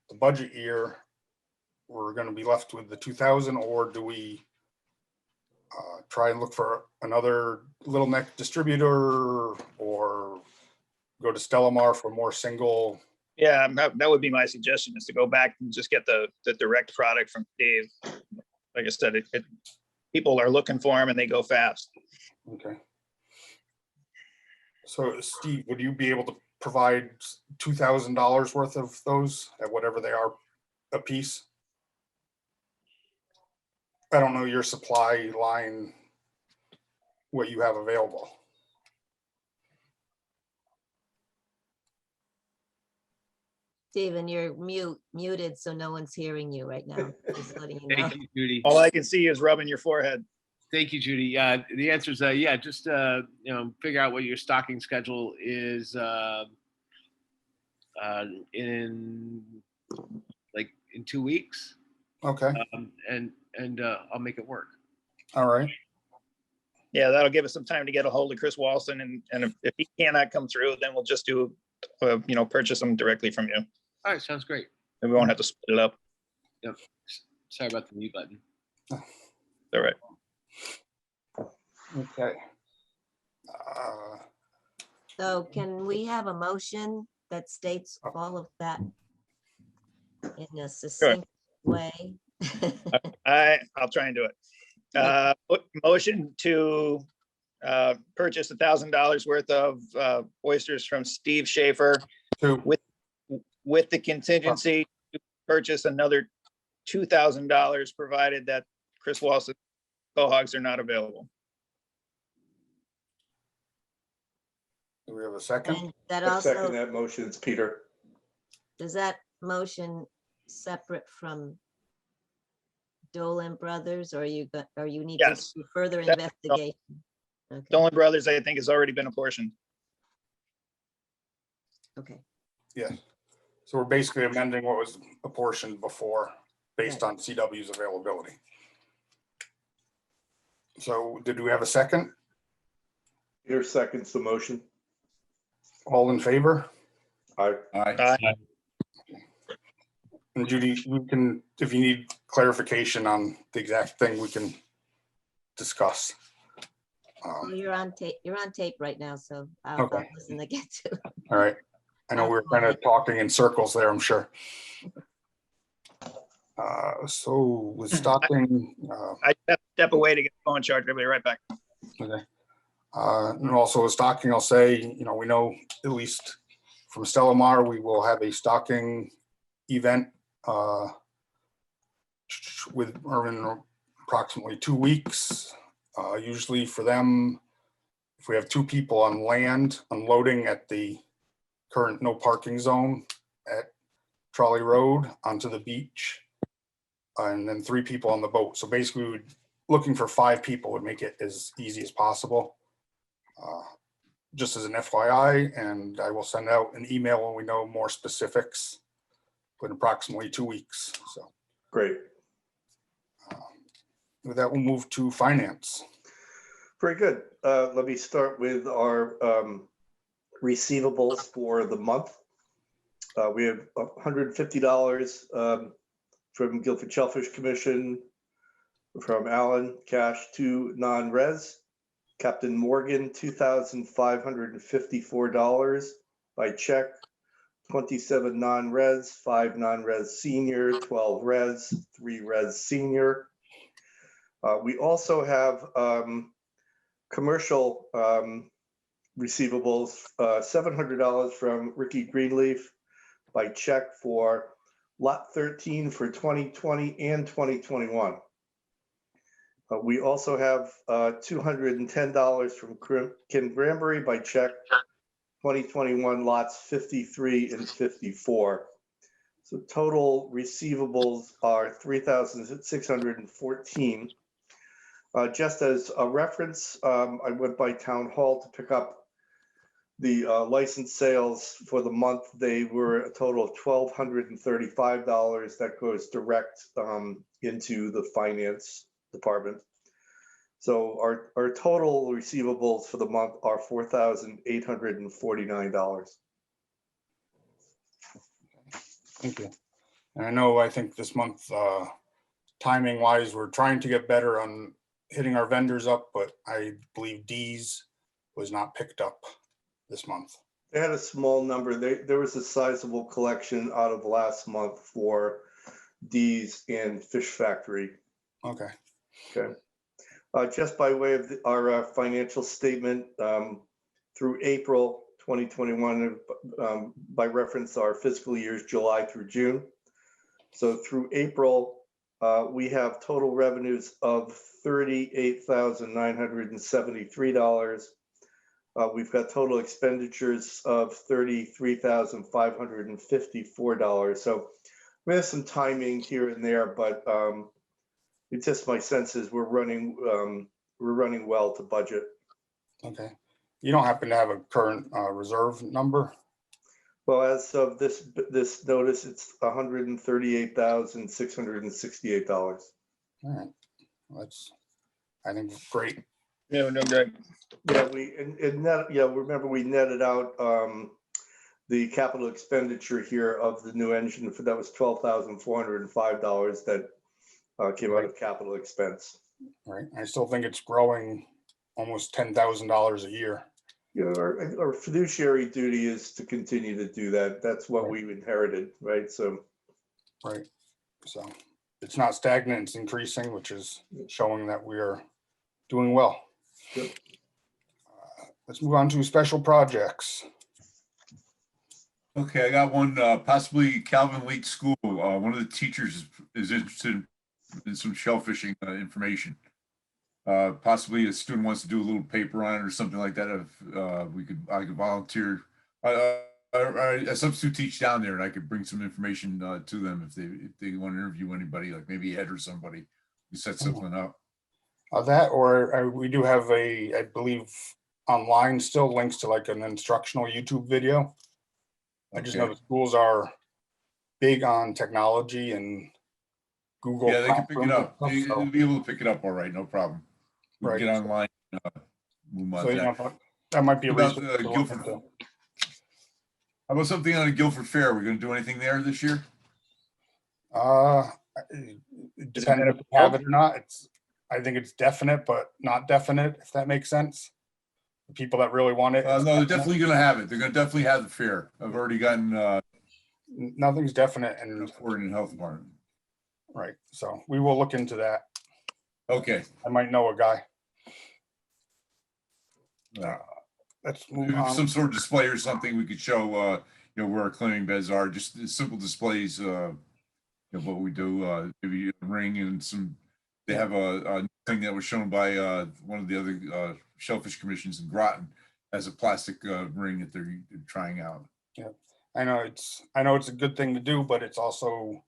the budget year, we're going to be left with the 2,000, or do we try and look for another Little Neck distributor or go to Stellamar for more single? Yeah, that would be my suggestion, is to go back and just get the direct product from Dave. Like I said, people are looking for them and they go fast. Okay. So Steve, would you be able to provide $2,000 worth of those at whatever they are a piece? I don't know your supply line, what you have available. Stephen, you're muted, so no one's hearing you right now. Just letting you know. Thank you, Judy. All I can see is rubbing your forehead. Thank you, Judy. The answer is just figure out what your stocking schedule is in 2 weeks. Okay. And I'll make it work. All right. Yeah, that'll give us some time to get a hold of Chris Walston, and if he cannot come through, then we'll just do purchase them directly from you. All right, sounds great. And we won't have to split it up. Yep. Sorry about the mute button. All right. Okay. So can we have a motion that states all of that in a succinct way? I'll try and do it. Motion to purchase $1,000 worth of oysters from Steve Schaefer with the contingency to purchase another $2,000 provided that Chris Walston cohogs are not available. Do we have a second? And that I second also, that motion. It's Peter. does that motion separate from Dolan Brothers, or you need to Yes. do further That's investigation? Okay, Dolan Brothers, I think, has already been apportioned. okay. Yes. So we're basically amending what was apportioned before based on CW's availability. So did we have a second? Peter seconds the motion. All in favor? Aye. Aye. And Judy, we can, if you need clarification on the exact thing, we can discuss. Well, you're on tape right now, so I'll Okay. listen again too. All right. I know we're kind of talking in circles there, I'm sure. So with stocking, I have to step away to get the phone charged. I'll be right back. okay. And also with stocking, I'll say, we know at least from Stella Mar, we will have a stocking event in approximately 2 weeks. Usually for them, if we have 2 people on land unloading at the current no parking zone at Trolley Road onto the beach, and then 3 people on the boat. So basically, looking for 5 people would make it as easy as possible. Just as an FYI, and I will send out an email when we know more specifics, but in approximately 2 weeks. So Great. with that, we'll move to finance. Very good. Let me start with our receivables for the month. We have $150 from Guilford Shellfish Commission, from Alan, cash to non-res. Captain Morgan, $2,554 by check, 27 non-res, 5 non-res senior, 12 res, 3 res senior. We also have commercial receivables, $700 from Ricky Greenleaf by check for lot 13 for 2020 and 2021. We also have $210 from Ken Granbury by check, 2021 lots 53 and 54. So total receivables are $3,614. Just as a reference, I went by town hall to pick up the license sales for the month. They were a total of $1,235. That goes direct into the finance department. So our total receivables for the month are $4,849. Thank you. And I think this month, timing wise, we're trying to get better on hitting our vendors up, but I believe D's was not picked up this month. They had a small number. There was a sizable collection out of last month for D's and Fish Factory. Okay. Okay. Just by way of our financial statement, through April 2021, by reference, our fiscal years July through June. So through April, we have total revenues of $38,973. We've got total expenditures of $33,554. So we have some timing here and there, but it's just my sense is we're running well to budget. Okay. You don't happen to have a current reserve number? Well, as of this notice, it's $138,668. All right. That's, I think, great. No, great. Yeah, remember we netted out the capital expenditure here of the new engine that was $12,405 that came out of capital expense. Right. I still think it's growing almost $10,000 a year. You know, our fiduciary duty is to continue to do that. That's what we inherited, right? So, right. So it's not stagnant, it's increasing, which is showing that we are doing well. Yep. Let's move on to special projects. Okay, I got one, possibly Calvin Lake School. One of the teachers is interested in some shellfishing information. Possibly a student wants to do a little paper on it or something like that. If I could volunteer. I substitute teach down there, and I could bring some information to them if they want to interview anybody, like maybe Ed or somebody who set something up. That, or we do have I believe online still links to like an instructional YouTube video. I just know the schools are big on technology and Google. Yeah, they can pick it up. They'll be able to pick it up all right, no problem. We can get online. So That might be a About reason. the Guilford. How about something on the Guilford Fair? We're gonna do anything there this year? Depending if we have it or not. I think it's definite, but not definite, if that makes sense. The people that really want it. No, it's they're definite. definitely gonna have it. They're gonna definitely have the fair. I've already gotten Nothing's definite and reported in the health department. right. So we will look into that. Okay. I might know a guy. Right. Let's move Maybe on. some sort of display or something we could show, where our cleaning beds are, just simple displays, what we do, maybe a ring and some, they have a thing that was shown by, one of the other, Shellfish Commissions in Groton as a plastic, ring that they're trying out. Yeah, I know it's a good thing to do, but it's also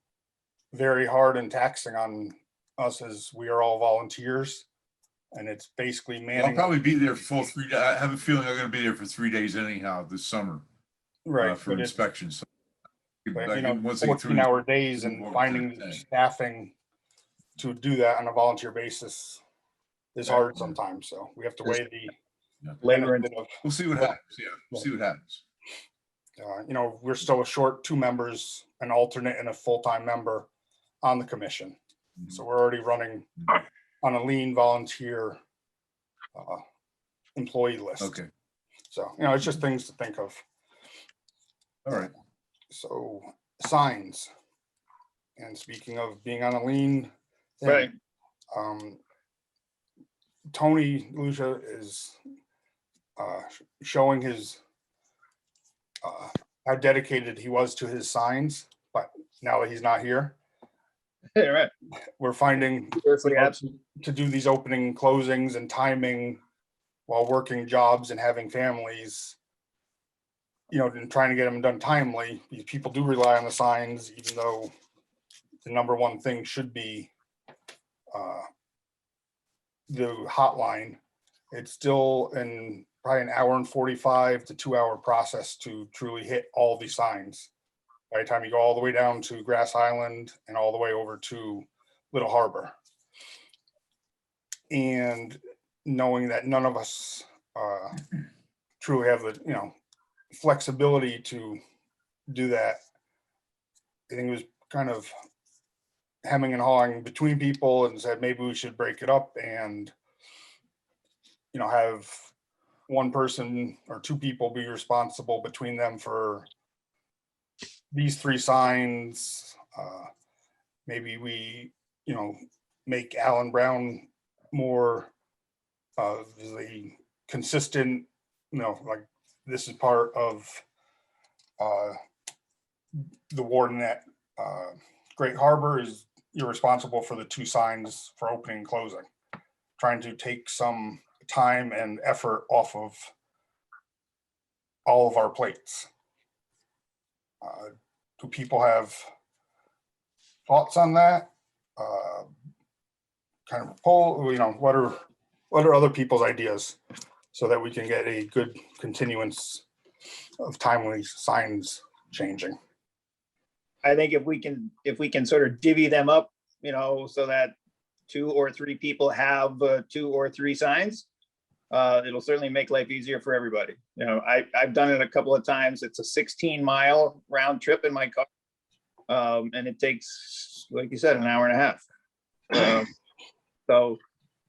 very hard and taxing on us as we are all volunteers. And it's basically I'll manning. probably be there for full 3 days. I have a feeling I'm gonna be there for 3 days anyhow this summer, Right. for but it's- inspections. So But, I you know, can- once I get through 14-hour days move and over finding to the tank. staffing to do that on a volunteer basis is hard sometimes. So we have to weigh the Yeah. Labor and benefit of, We'll see what happens. Yeah, we'll see what happens. we're still short 2 members, an alternate and a full-time member on the commission. So we're already running on a lean volunteer employee list. Okay, So, it's just things to think of. all right. So signs. And speaking of being on a lean thing, Right. Tony Lucia is showing his how dedicated he was to his signs, but now that he's not here, Yeah, right. we're finding Seriously, absent. to do these opening and closings and timing while working jobs and having families, and trying to get them done timely. These people do rely on the signs, even though the number one thing should be the hotline. It's still in probably an hour and 45 to 2 hour process to truly hit all the signs. By the time you go all the way down to Grass Island and all the way over to Little Harbor. And knowing that none of us truly have the, flexibility to do that, I think it was kind of hemming and hawing between people and said maybe we should break it up and have one person or 2 people be responsible between them for these 3 signs. Maybe we make Allen Brown more the consistent, like this is part of the warden at Great Harbor is you're responsible for the 2 signs for opening and closing, trying to take some time and effort off of all of our plates. Do people have thoughts on that? Kind of a poll, what are other people's ideas so that we can get a good continuance of timely signs changing? I think if we can sort of divvy them up, so that 2 or 3 people have 2 or 3 signs, it'll certainly make life easier for everybody. I've done it a couple of times. It's a 16-mile round trip in my car. And it takes, like you said, an hour and a half. So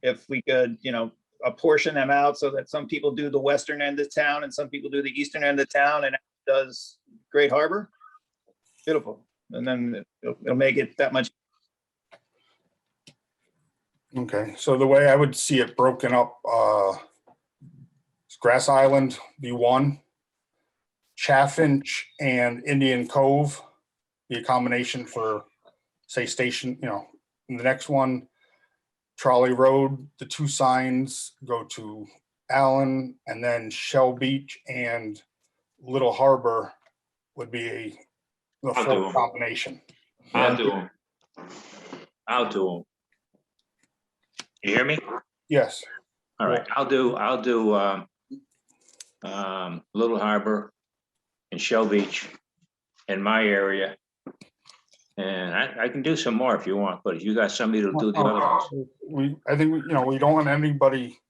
if we could, apportion them out so that some people do the western end of town and some people do the eastern end of town and does Great Harbor, beautiful. And then it'll make it that much. Okay, so the way I would see it broken up, Grass Island be 1, Chaffinch and Indian Cove be a combination for, say, station, the next one, Trolley Road, the 2 signs go to Allen, and then Shell Beach and Little Harbor would be the I'll do 4th 'em. combination. I'll do them. I'll do them. You hear me? Yes. All right, I'll do Little Harbor and Shell Beach in my area. And I can do some more if you want, but if you got somebody to do the other ones. I think we don't want anybody,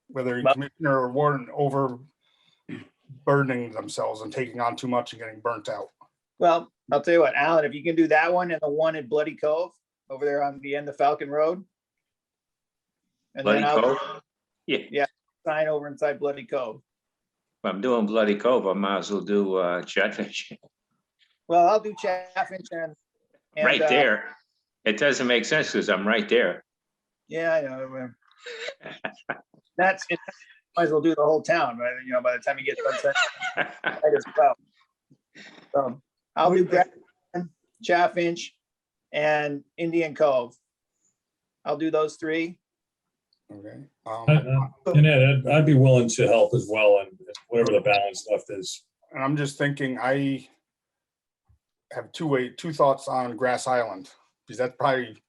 whether you Well- commissioner or warden overburdening themselves and taking on too much and getting burnt out. Well, I'll tell you what, Alan, if you can do that one and the one at Bloody Cove over there on the end of Falcon Road. And Bloody then I'll Cove? Yeah, sign over inside Bloody Cove. if I'm doing Bloody Cove, I might as well do Shellfish. Well, I'll do Chaffinch and. Right there. It doesn't make sense because I'm right there. Yeah, I know. That's it. Might as well do the whole town, right? You know, by the time you get done, might as well. I'll do Grafton, Chaffinch, and Indian Cove. I'll do those three. Okay. And Ed, I'd be willing to help as well, and whatever the balance left is. And I'm just thinking, I have two thoughts on Grass Island, because that's probably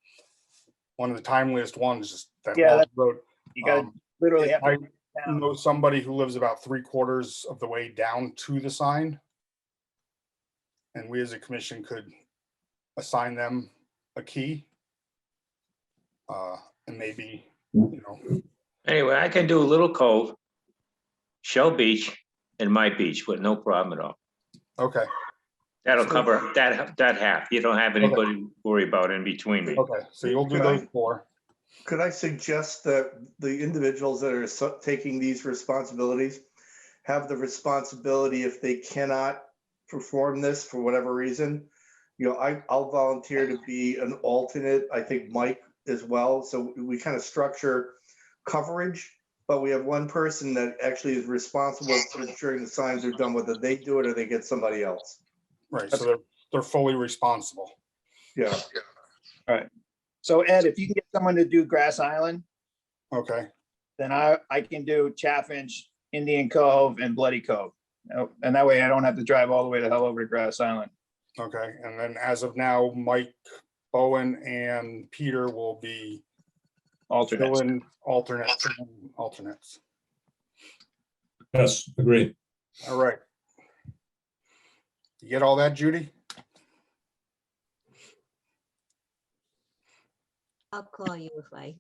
one of the timeliest ones, just that Yeah, long road. You gotta literally have I to down. know somebody who lives about 3/4 of the way down to the sign. And we as a commission could assign them a key. And maybe, Anyway, I can do Little Cove, Shell Beach, and my beach with no problem at all. okay, That'll cover that half. You don't have anybody to worry about in between me. okay, so you'll do those 4. Could I suggest that the individuals that are taking these responsibilities have the responsibility, if they cannot perform this for whatever reason, I'll volunteer to be an alternate. I think Mike as well. So we kind of structure coverage, but we have one person that actually is responsible for ensuring the signs are done, whether they do it or they get somebody else. Right, so they're fully responsible. Yeah. All right. So Ed, if you can get someone to do Grass Island, Okay, then I can do Chaffinch, Indian Cove, and Bloody Cove. And that way I don't have to drive all the way the hell over to Grass Island. okay, and then as of now, Mike, Bowen, and Peter will be Alternates. filling alternates. Yes, agreed. All right. You get all that, Judy? I'll call you if I,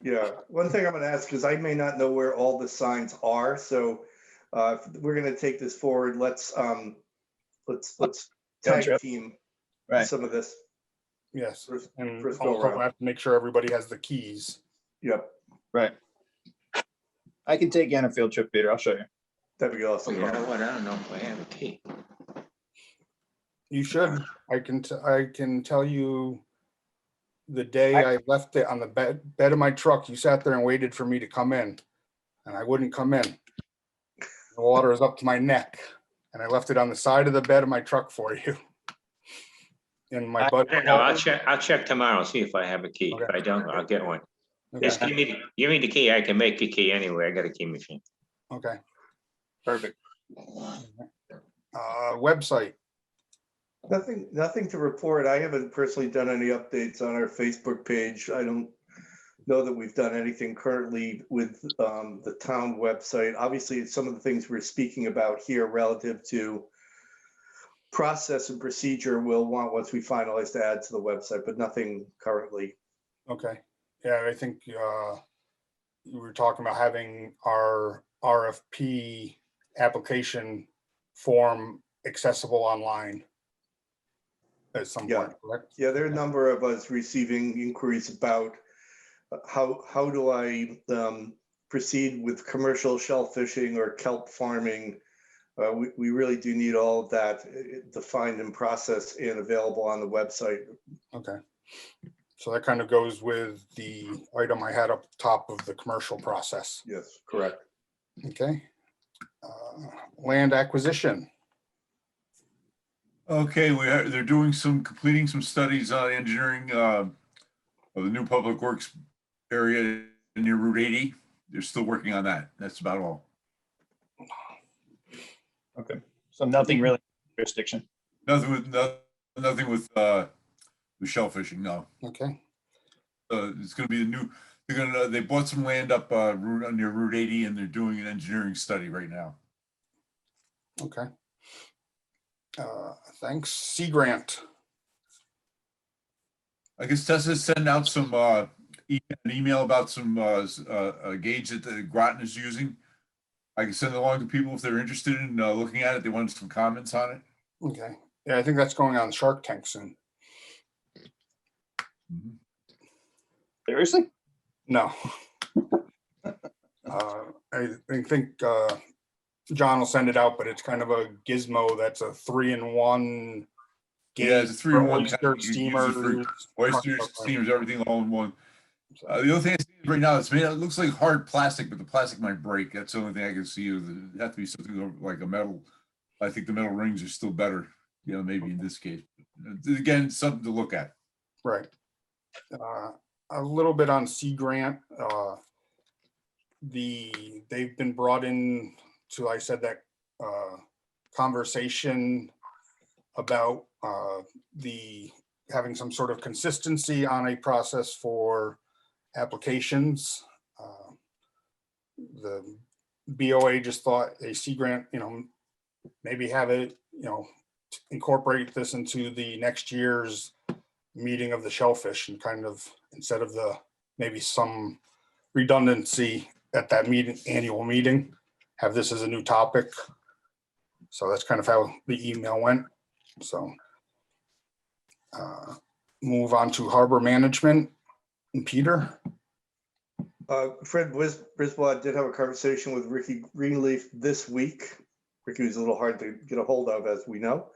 Yeah, one thing I'm gonna ask, because I may not know where all the signs are, so if we're gonna take this forward, let's tag trip. team Right. some of this. Yes, First- and first go also around. I have to make sure everybody has the keys. Yep, Right. I can take you on a field trip, Peter. I'll show you. that'd be Oh, awesome. you know what? I don't know if I have a key. You should. I can tell you the day I left it on the bed of my truck, you sat there and waited for me to come in, and I wouldn't come in. The water was up to my neck, and I left it on the side of the bed of my truck for you. And my buddy. No, I'll check tomorrow, see if I have a key. If Okay. I don't, I'll get one. Just Okay, give me the key. I can make a key anyway. I got a key machine. okay. Perfect. Website. Nothing to report. I haven't personally done any updates on our Facebook page. I don't know that we've done anything currently with the town website. Obviously, some of the things we're speaking about here relative to process and procedure we'll want once we finalize to add to the website, but nothing currently. Okay, yeah, I think you were talking about having our RFP application form accessible online at some Yeah. point, correct? Yeah, there are a number of us receiving inquiries about how do I proceed with commercial shell fishing or kelp farming. We really do need all of that defined and processed and available on the website. Okay. So that kind of goes with the item I had up top of the commercial process. Yes, correct. Okay. Land acquisition. Okay, they're completing some studies on engineering of the new public works area near Route 80. They're still working on that. That's about all. Okay. So nothing really jurisdiction. Nothing with shell fishing, no. Okay. It's gonna be they bought some land up near Route 80 and they're doing an engineering study right now. Okay. Thanks. Sea grant. I guess Tessa sent out some an email about some gauge that the Groton is using. I can send it along to people if they're interested in looking at it. They want some comments on it. Okay. Yeah, I think that's going on Shark Tank soon. Mhm. Seriously? No. I think John will send it out, but it's kind of a gizmo that's a 3-in-1 Yeah, it's a 3-in-1 kind oyster of, you use it for steamer. oysters, steamers, everything all in one. The only thing I see right now, it's made. It looks like hard plastic, but the plastic might break. That's the only thing I can see. It have to be something like a metal. I think the metal rings are still better. You know, maybe in this case. Again, something to look at. Right. A little bit on Sea Grant. They've been brought in to, I said, that conversation about having some sort of consistency on a process for applications. The BOA just thought a Sea Grant, maybe have it, incorporate this into the next year's meeting of the Shellfish, and kind of, instead of maybe some redundancy at that annual meeting, have this as a new topic. So that's kind of how the email went. So move on to harbor management. And Peter? Fred Brisbois did have a conversation with Ricky Greenleaf this week. Ricky was a little hard to get a hold of, as we know.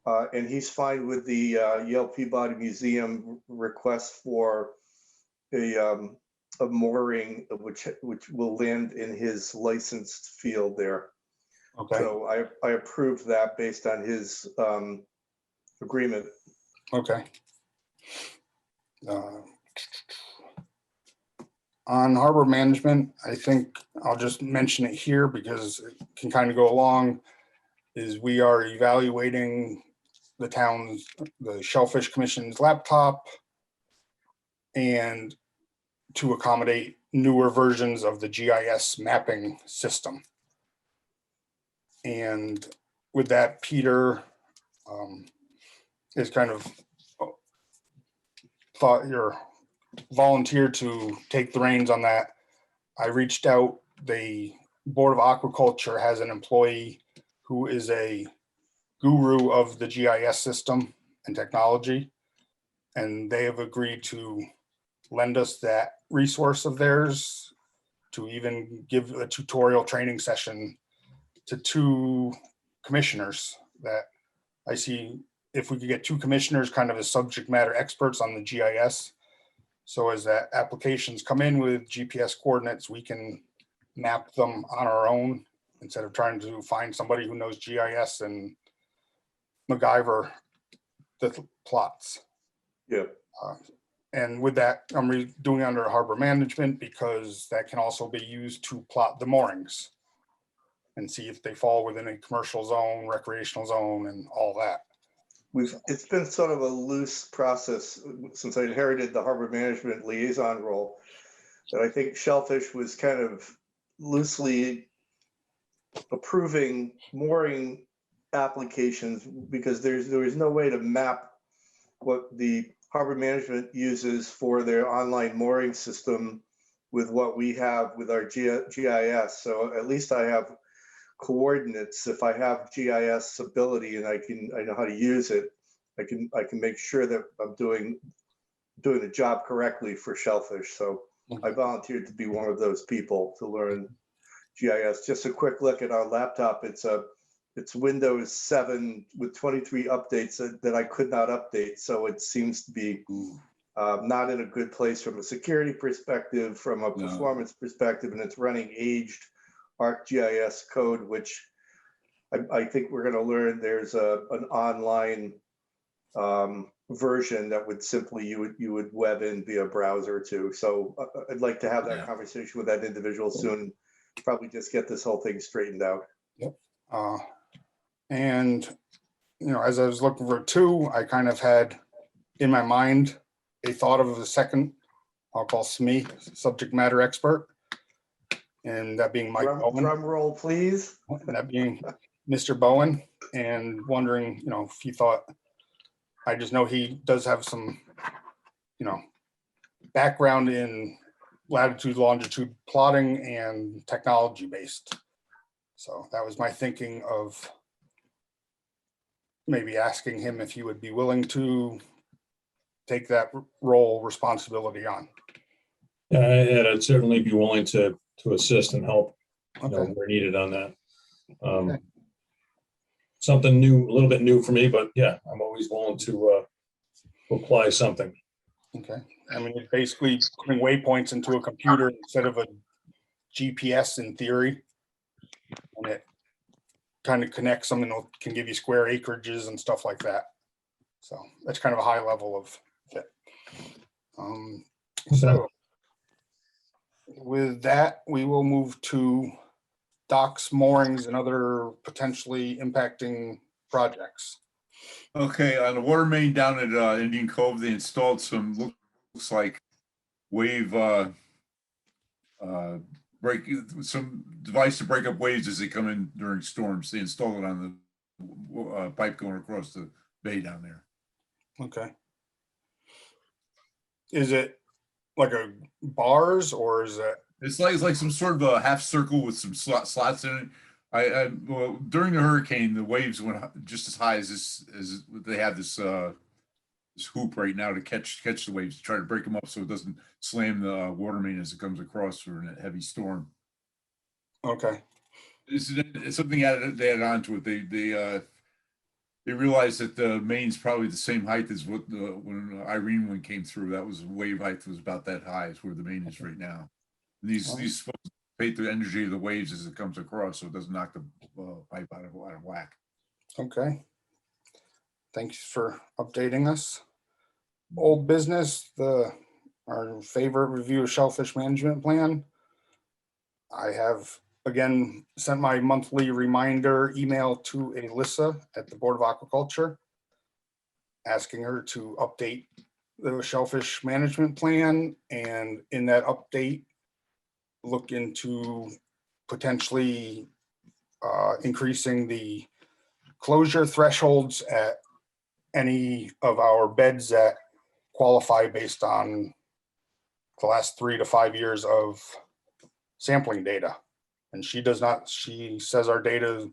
And he's fine with the Yale Peabody Museum request for a mooring, which will land in his licensed field there. Okay. So I approved that based on his agreement. Okay. On harbor management, I think I'll just mention it here because it can kind of go along, is we are evaluating the Shellfish Commission's laptop, and to accommodate newer versions of the GIS mapping system. And with that, Peter is kind of volunteered to take the reins on that. I reached out, the Board of Aquaculture has an employee who is a guru of the GIS system and technology, and they have agreed to lend us that resource of theirs to even give a tutorial training session to 2 commissioners. That I see, if we could get 2 commissioners kind of as subject matter experts on the GIS, so as that applications come in with GPS coordinates, we can map them on our own instead of trying to find somebody who knows GIS and MacGyver the plots. Yeah. And with that, I'm doing under harbor management because that can also be used to plot the moorings and see if they fall within a commercial zone, recreational zone, and all that. It's been sort of a loose process since I inherited the harbor management liaison role, that I think Shellfish was kind of loosely approving mooring applications because there is no way to map what the harbor management uses for their online mooring system with what we have with our GIS. So at least I have coordinates. If I have GIS ability and I know how to use it, I can make sure that I'm doing the job correctly for Shellfish. So I volunteered to be one of those people to learn GIS. Just a quick look at our laptop. It's Windows 7 with 23 updates that I could not update. So it seems to be not in a good place from a security perspective, from a performance perspective, and it's running aged ArcGIS code, which I think we're going to learn there's an online version that would simply you would web in via browser too. So I'd like to have that conversation with that individual soon. Probably just get this whole thing straightened out. Yep. And as I was looking for 2, I kind of had in my mind a thought of a second, I'll call SME, subject matter expert, and that being Mike Bowen. Drum roll, please. That being Mr. Bowen, and wondering, if he thought, I just know he does have some, experience in the GIS system. And that being Mike Bowen, and wondering, if he thought, I just know he does have some, experience in the GIS system. And that being Mr. Bowen, and wondering, if he thought, I just know he does have some, experience in the GIS system. And that being Mike Bowen, and wondering, if he thought, I just know he does have some, experience in the GIS system. background in latitude, longitude plotting and technology based. So that was my thinking of maybe asking him if he would be willing to take that role responsibility on. Yeah, and I'd certainly be willing to assist and help, Okay. where needed on that. Okay. Something new, a little bit new for me, but yeah, I'm always willing to apply something. Okay. I mean, it's basically putting waypoints into a computer instead of a GPS in theory. And it kind of connects them and can give you square acreages and stuff like that. So that's kind of a high level of fit. So with that, we will move to docks, moorings, and other potentially impacting projects. Okay, on the water main down at Indian Cove, they installed some, looks like wave break, some device to break up waves as they come in during storms. They installed it on the pipe going across the bay down there. Okay. Is it like a bars or is it? It's like some sort of a half circle with some slots in it. Well, during the hurricane, the waves went just as high as this, as they have this this hoop right now to catch the waves, to try to break them up so it doesn't slam the water main as it comes across for a heavy storm. Okay. It's something they added on to it. They realized that the main's probably the same height as what when Irene one came through. That was wave height was about that high as where the main is right now. And these supposed to fate the energy of the waves as it comes across, so it doesn't knock the pipe out of whack. Okay. Thanks for updating us. Old business, our favorite review of shellfish management plan. I have again sent my monthly reminder email to Alyssa at the Board of Aquaculture, asking her to update the shellfish management plan, and in that update, look into potentially increasing the closure thresholds at any of our beds that qualify based on the last 3 to 5 years of sampling data. And she says our data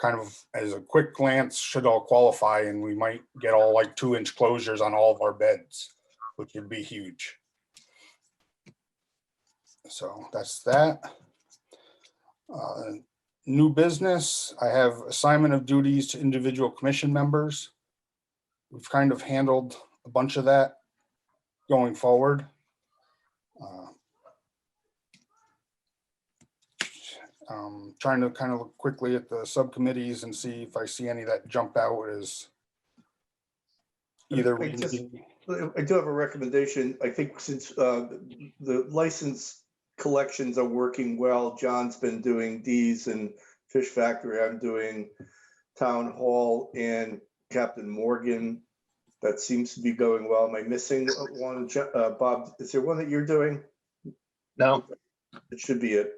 kind of as a quick glance should all qualify, and we might get all like 2-inch closures on all of our beds, which would be huge. So that's that. New business, I have assignment of duties to individual commission members. We've kind of handled a bunch of that going forward. Trying to kind of look quickly at the subcommittees and see if I see any that jump out as either. I do have a recommendation. I think since the license collections are working well, John's been doing these and Fish Factory, I'm doing Town Hall and Captain Morgan. That seems to be going well. Am I missing one? Bob, is there one that you're doing? No. It should be it.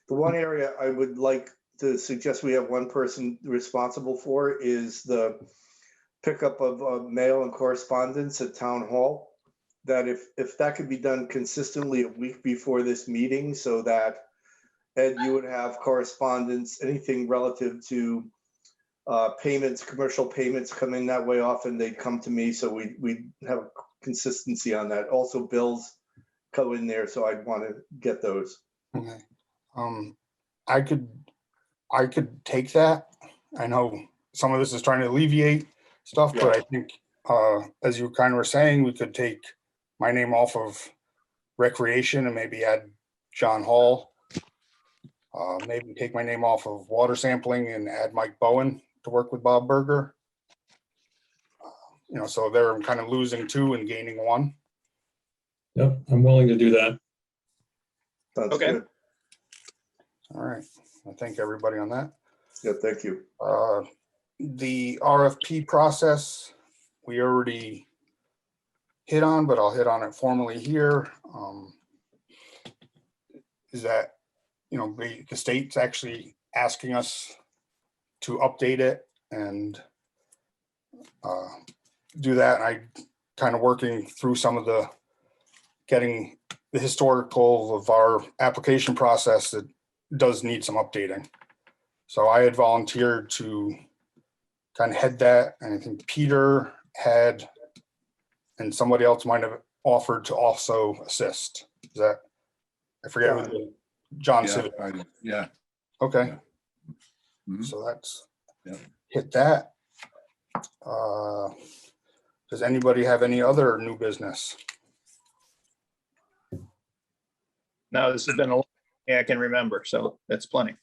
The one area I would like to suggest we have one person responsible for is the pickup of mail and correspondence at Town Hall. That if that could be done consistently a week before this meeting, so that Ed, you would have correspondence, anything relative to payments, commercial payments come in that way. Often they'd come to me, so we have a consistency on that. Also, bills go in there, so I'd want to get those. Okay. I could take that. I know some of this is trying to alleviate stuff, but I think as you kind of were saying, we could take my name off of recreation and maybe add John Hall. Maybe take my name off of water sampling and add Mike Bowen to work with Bob Berger. So there I'm kind of losing 2 and gaining 1. Yep, I'm willing to do that. Sounds Okay. good. All right. I thank everybody on that. Yeah, thank you. The RFP process, we already hit on, but I'll hit on it formally here. Is that, the state's actually asking us to update it and do that. And I kind of working through some of the getting the historical of our application process that does need some updating. So I had volunteered to kind of head that, and I think Peter had, and somebody else might have offered to also assist. Is that, I forget who, John Yeah, Civic. yeah. Okay, Mhm. so that's, Yeah. hit that. Does anybody have any other new business? No, this has been a long, yeah, I can remember, so that's plenty.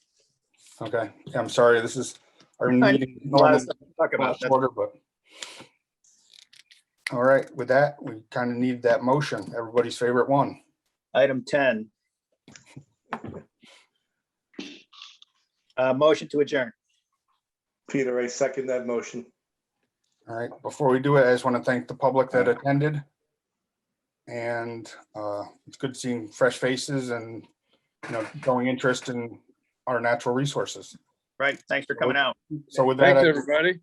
Okay, yeah, I'm sorry, this is our I know, meeting. a lot of Normally stuff to talk about. That's- shorter, but. All right, with that, we kind of need that motion, everybody's favorite one. Item 10. Motion to adjourn. Peter, I second that motion. All right, before we do it, I just want to thank the public that attended. And it's good seeing fresh faces and, showing interest in our natural resources. Right, thanks for coming out. So with Thanks, that, everybody.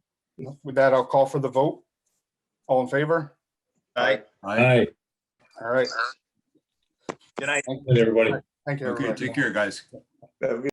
I'll call for the vote. All in favor? Aye. Aye. All right. Good night. Good, everybody. Thank you, Okay, everybody. take care, guys. Have a good